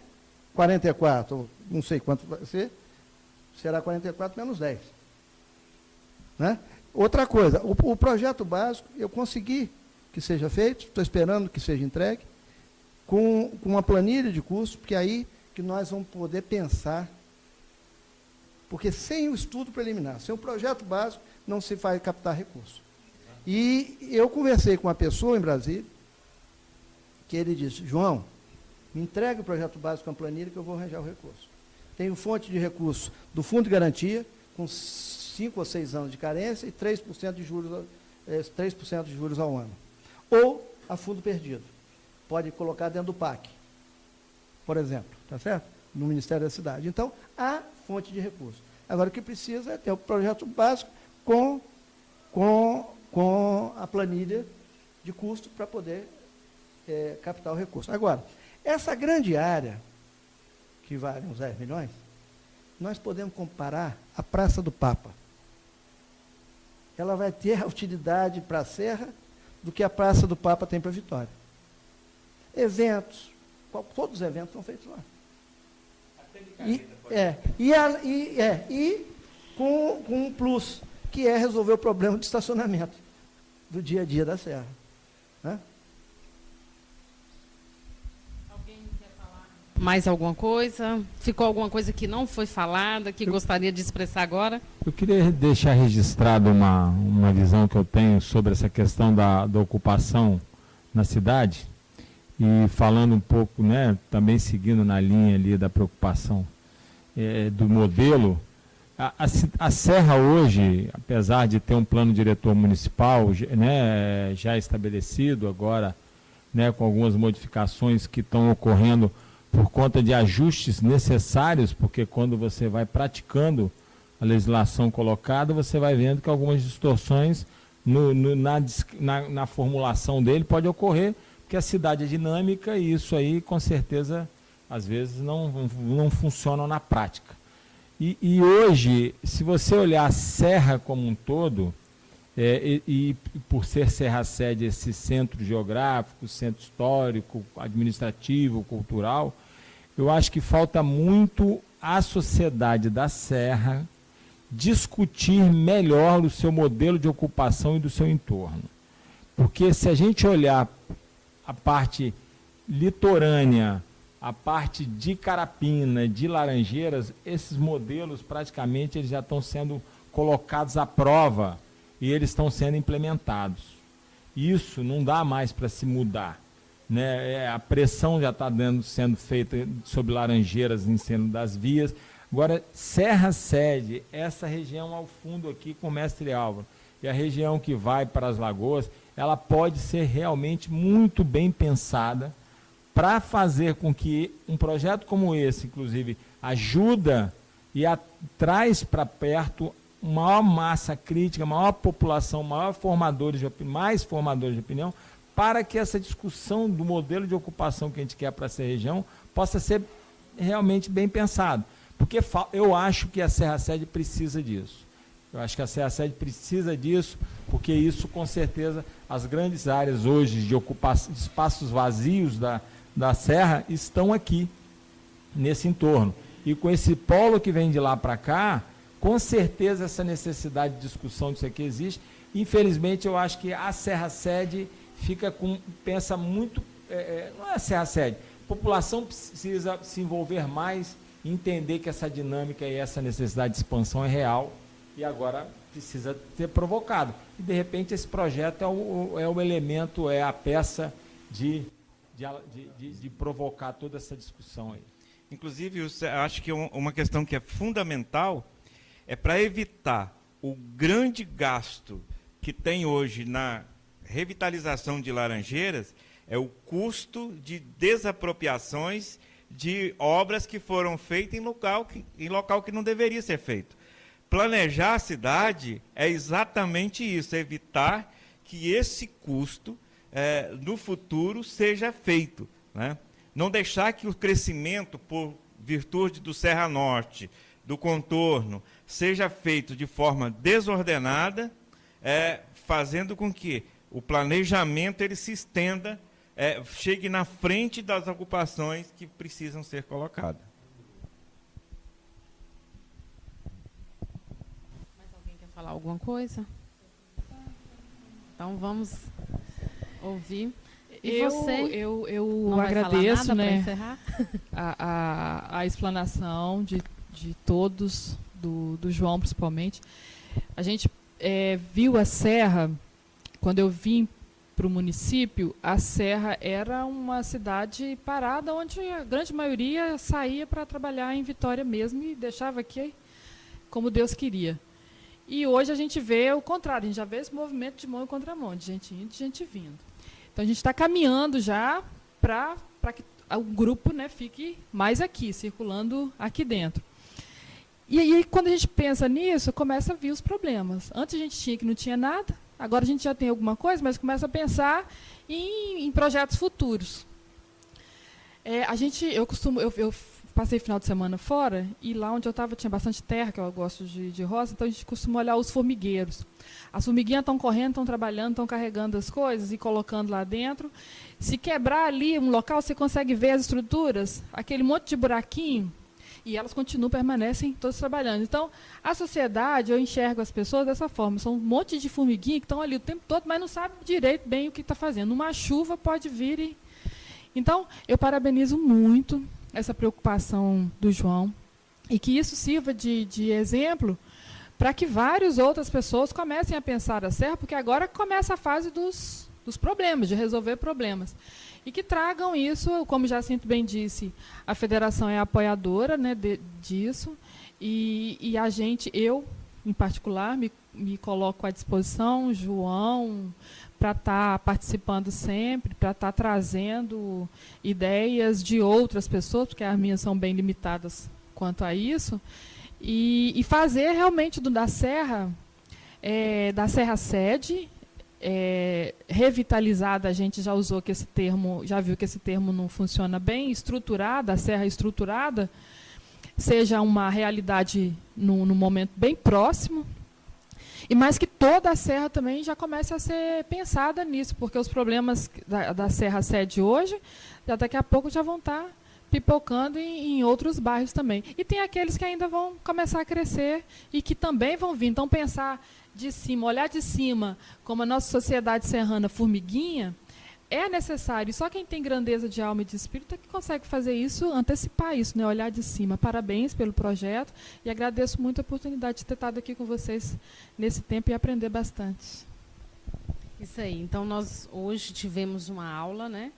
44, não sei quanto vai ser, será 44 menos 10. Né? Outra coisa, o projeto básico, eu consegui que seja feito, estou esperando que seja entregue, com uma planilha de custos, porque aí que nós vamos poder pensar, porque sem o estudo preliminar, sem o projeto básico, não se vai captar recurso. E eu conversei com uma pessoa em Brasília, que ele disse, João, me entregue o projeto básico com a planilha que eu vou arranjar o recurso. Tenho fonte de recurso do Fundo de Garantia, com 5 ou 6 anos de carência e 3% de juros ao ano. Ou a fundo perdido. Pode colocar dentro do PAC, por exemplo, tá certo? No Ministério da Cidade. Então, há fonte de recurso. Agora, o que precisa é ter o projeto básico com a planilha de custo para poder captar o recurso. Agora, essa grande área, que vale uns 10 milhões, nós podemos comparar a Praça do Papa. Ela vai ter a utilidade para a Serra do que a Praça do Papa tem para a Vitória. Eventos, todos os eventos são feitos lá. E com um plus, que é resolver o problema de estacionamento do dia a dia da Serra. Né? Alguém quer falar mais alguma coisa? Ficou alguma coisa que não foi falada, que gostaria de expressar agora? Eu queria deixar registrado uma visão que eu tenho sobre essa questão da ocupação na cidade, e falando um pouco, né, também seguindo na linha ali da preocupação do modelo. A Serra hoje, apesar de ter um plano diretor municipal, né, já estabelecido agora, né, com algumas modificações que estão ocorrendo por conta de ajustes necessários, porque quando você vai praticando a legislação colocada, você vai vendo que algumas distorções na formulação dele pode ocorrer, porque a cidade é dinâmica e isso aí, com certeza, às vezes não funciona na prática. E hoje, se você olhar a Serra como um todo, e por ser Serra-sede esse centro geográfico, centro histórico, administrativo, cultural, eu acho que falta muito à sociedade da Serra discutir melhor o seu modelo de ocupação e do seu entorno. Porque se a gente olhar a parte litorânea, a parte de Carapina, de Laranjeiras, esses modelos praticamente eles já estão sendo colocados à prova e eles estão sendo implementados. Isso não dá mais para se mudar. Né? A pressão já está sendo feita sobre Laranjeiras em cima das vias. Agora, Serra-sede, essa região ao fundo aqui com o Mestre Álvaro, e a região que vai para as Lagoas, ela pode ser realmente muito bem pensada para fazer com que um projeto como esse, inclusive, ajuda e traz para perto maior massa crítica, maior população, mais formadores de opinião, para que essa discussão do modelo de ocupação que a gente quer para essa região possa ser realmente bem pensado. Porque eu acho que a Serra-sede precisa disso. Eu acho que a Serra-sede precisa disso, porque isso, com certeza, as grandes áreas hoje de ocupação, espaços vazios da Serra estão aqui, nesse entorno. E com esse polo que vem de lá para cá, com certeza essa necessidade de discussão disso aqui existe. Infelizmente, eu acho que a Serra-sede pensa muito não é Serra Sede. A população precisa se envolver mais, entender que essa dinâmica e essa necessidade de expansão é real e agora precisa ser provocado. E, de repente, esse projeto é o elemento, é a peça de provocar toda essa discussão aí. Inclusive, eu acho que uma questão que é fundamental é para evitar o grande gasto que tem hoje na revitalização de Laranjeiras, é o custo de desapropriações de obras que foram feitas em local que não deveria ser feito. Planejar a cidade é exatamente isso, é evitar que esse custo no futuro seja feito, né? Não deixar que o crescimento, por virtude do Serra Norte, do contorno, seja feito de forma desordenada, fazendo com que o planejamento ele se estenda, chegue na frente das ocupações que precisam ser colocadas. Mais alguém quer falar alguma coisa? Então vamos ouvir. E você? Eu não agradeço, vai falar nada, né, para encerrar? a explanação de todos, do João principalmente. A gente viu a Serra, quando eu vim para o município, a Serra era uma cidade parada, onde a grande maioria saía para trabalhar em Vitória mesmo e deixava aqui como Deus queria. E hoje a gente vê o contrário, a gente já vê esse movimento de mão em contramão, de gente indo, de gente vindo. Então, a gente está caminhando já para que o grupo, né, fique mais aqui, circulando aqui dentro. E aí, quando a gente pensa nisso, começa a vir os problemas. Antes a gente tinha que não tinha nada, agora a gente já tem alguma coisa, mas começa a pensar em projetos futuros. Eu passei final de semana fora, e lá onde eu estava tinha bastante terra, que eu gosto de roça, então a gente costuma olhar os formigueiros. As formiguinhas estão correndo, estão trabalhando, estão carregando as coisas e colocando lá dentro. Se quebrar ali um local, você consegue ver as estruturas, aquele monte de buraquinho, e elas continuam, permanecem todas trabalhando. Então, a sociedade, eu enxergo as pessoas dessa forma, são um monte de formiguinhas que estão ali o tempo todo, mas não sabem direito bem o que está fazendo. Uma chuva pode vir e... Então, eu parabenizo muito essa preocupação do João, e que isso sirva de exemplo para que várias outras pessoas comecem a pensar a Serra, porque agora começa a fase dos problemas, de resolver problemas. E que tragam isso, como Jacinto bem disse, a federação é apoiadora, né, disso, e a gente, eu, em particular, me coloco à disposição, João, para estar participando sempre, para estar trazendo ideias de outras pessoas, porque as minhas são bem limitadas quanto a isso, e fazer realmente da Serra Sede, revitalizada, a gente já usou que esse termo, já viu que esse termo não funciona bem, estruturada, a Serra estruturada, seja uma realidade no momento bem próximo, e mais que toda a Serra também já comece a ser pensada nisso, porque os problemas da Serra Sede hoje, já daqui a pouco já vão estar pipocando em outros bairros também. E tem aqueles que ainda vão começar a crescer e que também vão vir. Então, pensar de cima, olhar de cima, como a nossa sociedade serrana formiguinha, é necessário. Só quem tem grandeza de alma e de espírito é que consegue fazer isso, antecipar isso, né? Olhar de cima. Parabéns pelo projeto e agradeço muito a oportunidade de ter estado aqui com vocês nesse tempo e aprender bastante. Isso aí. Então, nós hoje tivemos uma aula, né?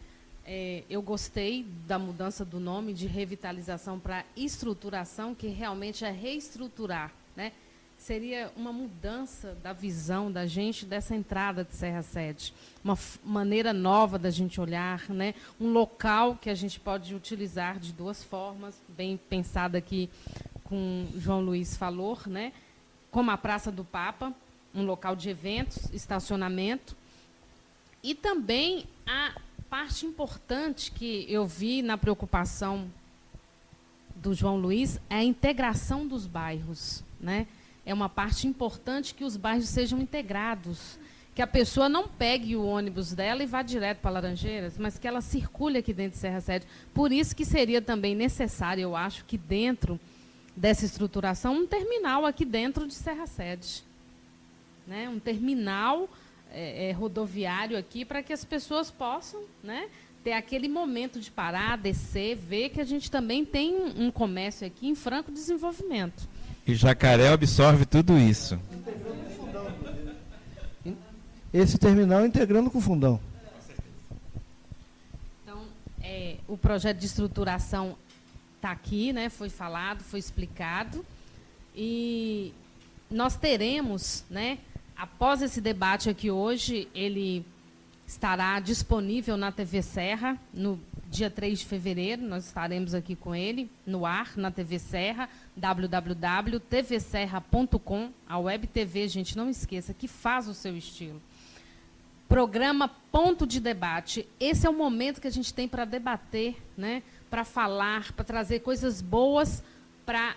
Eu gostei da mudança do nome de revitalização para estruturação, que realmente é reestruturar, né? Seria uma mudança da visão da gente dessa entrada de Serra Sede, uma maneira nova da gente olhar, né? Um local que a gente pode utilizar de duas formas, bem pensada aqui com João Luiz falou, né? Como a Praça do Papa, um local de eventos, estacionamento, e também a parte importante que eu vi na preocupação do João Luiz é a integração dos bairros, né? É uma parte importante que os bairros sejam integrados, que a pessoa não pegue o ônibus dela e vá direto para Laranjeiras, mas que ela circule aqui dentro de Serra Sede. Por isso que seria também necessário, eu acho, que dentro dessa estruturação, um terminal aqui dentro de Serra Sede, né? Um terminal rodoviário aqui para que as pessoas possam, né, ter aquele momento de parar, descer, ver que a gente também tem um comércio aqui em franco desenvolvimento. E Jacaré absorve tudo isso. Esse terminal integrando com o fundão. Então, o projeto de estruturação está aqui, né, foi falado, foi explicado. E nós teremos, né, após esse debate aqui hoje, ele estará disponível na TV Serra, no dia 3 de fevereiro, nós estaremos aqui com ele, no ar, na TV Serra, www.tvserra.com, a Web TV, gente, não esqueça, que faz o seu estilo. Programa Ponto de Debate. Esse é o momento que a gente tem para debater, né, para falar, para trazer coisas boas, para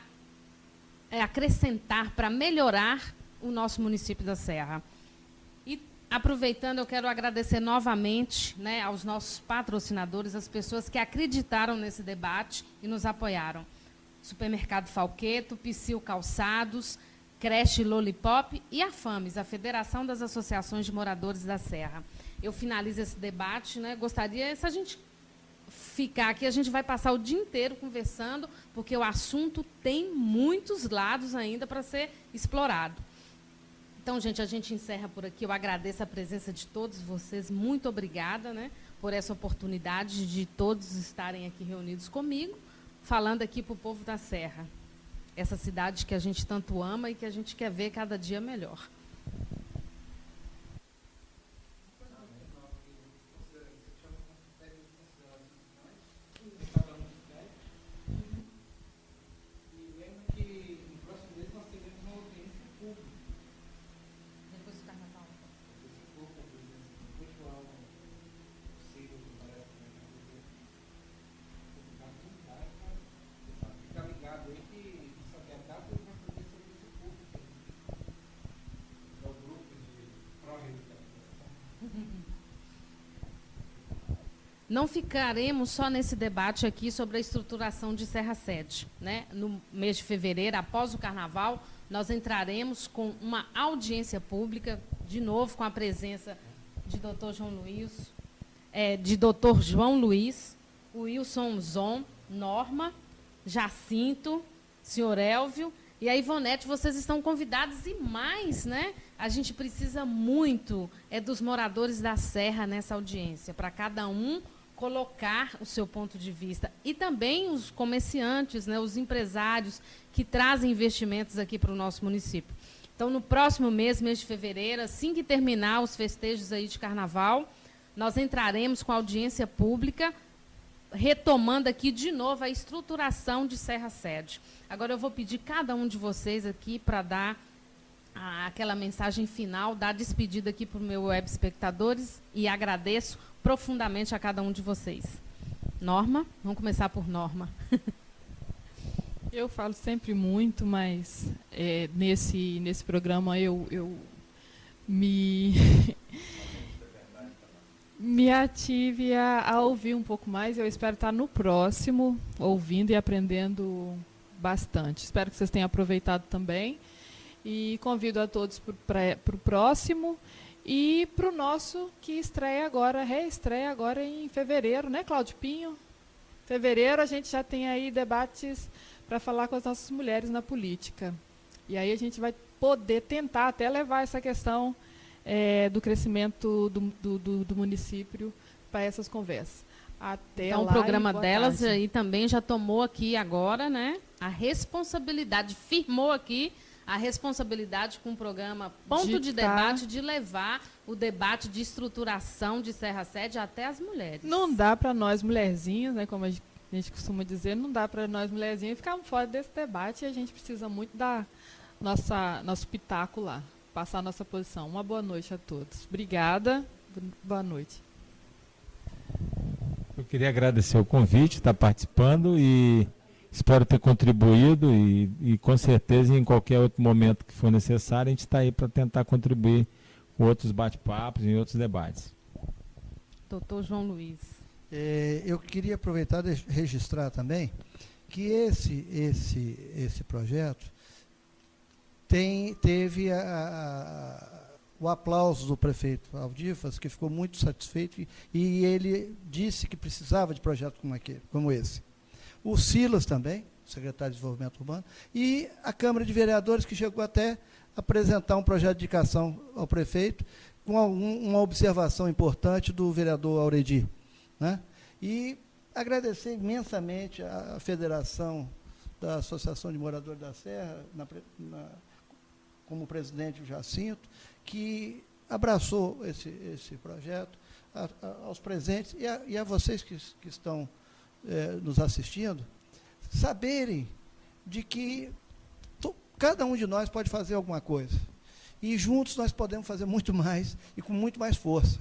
acrescentar, para melhorar o nosso município da Serra. E, aproveitando, eu quero agradecer novamente, né, aos nossos patrocinadores, as pessoas que acreditaram nesse debate e nos apoiaram. Supermercado Falqueto, Psyu Calçados, Creche Lollipop e a FAMES, a Federação das Associações de Moradores da Serra. Eu finalizo esse debate, né? Gostaria, se a gente ficar aqui, a gente vai passar o dia inteiro conversando, porque o assunto tem muitos lados ainda para ser explorado. Então, gente, a gente encerra por aqui. Eu agradeço a presença de todos vocês. Muito obrigada, né, por essa oportunidade de todos estarem aqui reunidos comigo, falando aqui para o povo da Serra. Essa cidade que a gente tanto ama e que a gente quer ver cada dia melhor. Não ficaremos só nesse debate aqui sobre a estruturação de Serra Sede, né? No mês de fevereiro, após o Carnaval, nós entraremos com uma audiência pública, de novo com a presença de Dr. João Luiz, Wilson Zon, Norma, Jacinto, senhor Elvio e a Ivonete. Vocês estão convidados e mais, né? A gente precisa muito dos moradores da Serra nessa audiência, para cada um colocar o seu ponto de vista. E também os comerciantes, né, os empresários que trazem investimentos aqui para o nosso município. Então, no próximo mês de fevereiro, assim que terminar os festejos aí de Carnaval, nós entraremos com audiência pública, retomando aqui de novo a estruturação de Serra Sede. Agora eu vou pedir cada um de vocês aqui para dar aquela mensagem final, dar despedida aqui para os meus web espectadores e agradeço profundamente a cada um de vocês. Norma, vamos começar por Norma. Eu falo sempre muito, mas nesse programa eu me ative a ouvir um pouco mais. Eu espero estar no próximo, ouvindo e aprendendo bastante. Espero que vocês tenham aproveitado também. E convido a todos para o próximo e para o nosso, que reestreia agora em fevereiro, né, Cláudio Pinho? Fevereiro a gente já tem aí debates para falar com as nossas mulheres na política. E aí a gente vai poder tentar até levar essa questão do crescimento do município para essas conversas. Até então, lá, o programa delas tarde. aí também já tomou aqui agora, né, a responsabilidade, firmou aqui a responsabilidade com o programa Ponto de Debate de levar o debate de estruturação de Serra Sede até as mulheres. Não dá para nós mulherzinhas, né, como a gente costuma dizer, não dá para nós mulherzinhas ficarmos fora desse debate e a gente precisa muito dar nosso pitaco lá, passar a nossa posição. Uma boa noite a todos. Obrigada. Boa noite. Eu queria agradecer o convite, estar participando e espero ter contribuído e com certeza em qualquer outro momento que for necessário a gente está aí para tentar contribuir com outros bate-papos e outros debates. Doutor João Luiz. Eu queria aproveitar e registrar também que esse projeto teve o aplauso do prefeito Aldifas, que ficou muito satisfeito, e ele disse que precisava de projeto como esse. O Silas também, secretário de Desenvolvimento Urbano, e a Câmara de Vereadores, que chegou até a apresentar um projeto de indicação ao prefeito, com uma observação importante do vereador Auredi, né? E agradecer imensamente à Federação da Associação de Moradores da Serra, como presidente o Jacinto, que abraçou esse projeto, aos presentes e a vocês que estão nos assistindo, saberem de que cada um de nós pode fazer alguma coisa. E juntos nós podemos fazer muito mais e com muito mais força,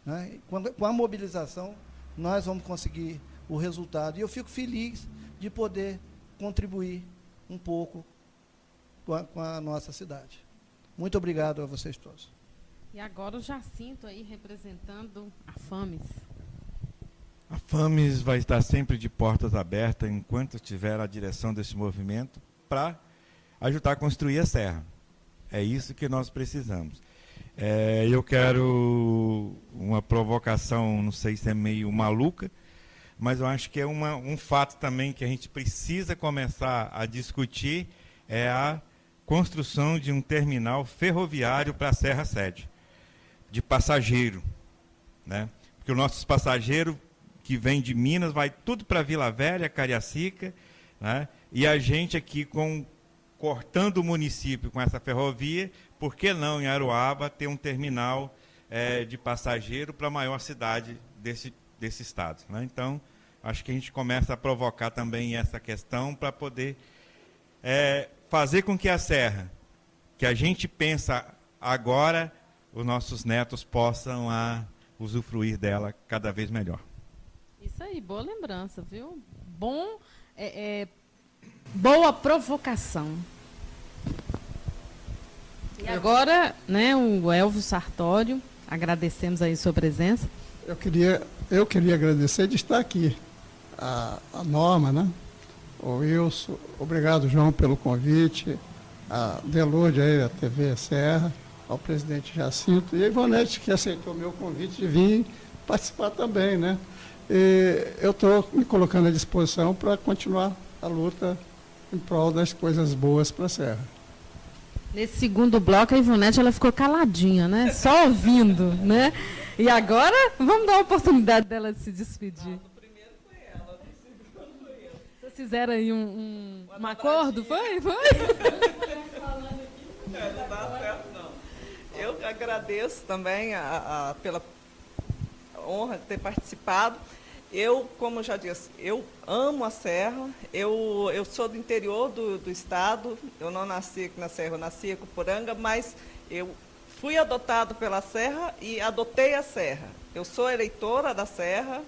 né? Com a mobilização, nós vamos conseguir o resultado. E eu fico feliz de poder contribuir um pouco com a nossa cidade. Muito obrigado a vocês todos. E agora o Jacinto aí representando a FAMES. A FAMES vai estar sempre de portas abertas enquanto estiver a direção desse movimento para ajudar a construir a serra. É isso que nós precisamos. Eu quero uma provocação, não sei se é meio maluca, mas eu acho que é um fato também que a gente precisa começar a discutir, é a construção de um terminal ferroviário para a Serra Sede, de passageiro, né? Porque os nossos passageiros que vêm de Minas vai tudo para Vila Velha, Cariacica, né? E a gente aqui cortando o município com essa ferrovia, por que não em Aroaba ter um terminal de passageiro para a maior cidade desse estado, né? Então, acho que a gente começa a provocar também essa questão para poder fazer com que a serra, que a gente pensa agora, os nossos netos possam usufruir dela cada vez melhor. Isso aí, boa lembrança, viu? Boa provocação. E agora, né, o Elvio Sartório, agradecemos aí sua presença. Eu queria agradecer de estar aqui. A Norma, né? O Wilson, obrigado, João, pelo convite, a Delurde, aí, a TV Serra, ao presidente Jacinto, e a Ivonete, que aceitou o meu convite de vir participar também, né? E eu estou me colocando à disposição para continuar a luta em prol das coisas boas para a Serra. Nesse segundo bloco, a Ivonete ela ficou caladinha, né? Só ouvindo, né? E agora, vamos dar a oportunidade dela de se despedir. No primeiro foi ela, no segundo foi eu. Vocês fizeram aí um acordo, foi? Não dá certo, não. Eu agradeço também pela honra de ter participado. Eu, como já disse, eu amo a Serra, eu sou do interior do estado, eu não nasci aqui na Serra, eu nasci em Icupuranga, mas eu fui adotado pela Serra e adotei a Serra. Eu sou eleitora da Serra,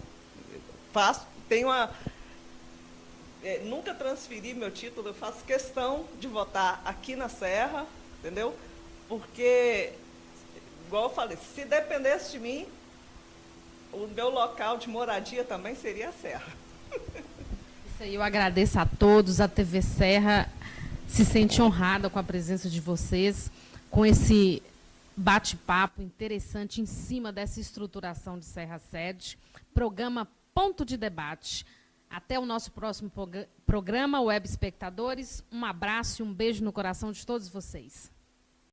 nunca transferi meu título, eu faço questão de votar aqui na Serra, entendeu? Porque, igual eu falei, se dependesse de mim, o meu local de moradia também seria a Serra. Isso aí, eu agradeço a todos. A TV Serra se sente honrada com a presença de vocês, com esse bate-papo interessante em cima dessa estruturação de Serra Sede. Programa Ponto de Debate. Até o nosso próximo programa, Web Espectadores. Um abraço e um beijo no coração de todos vocês.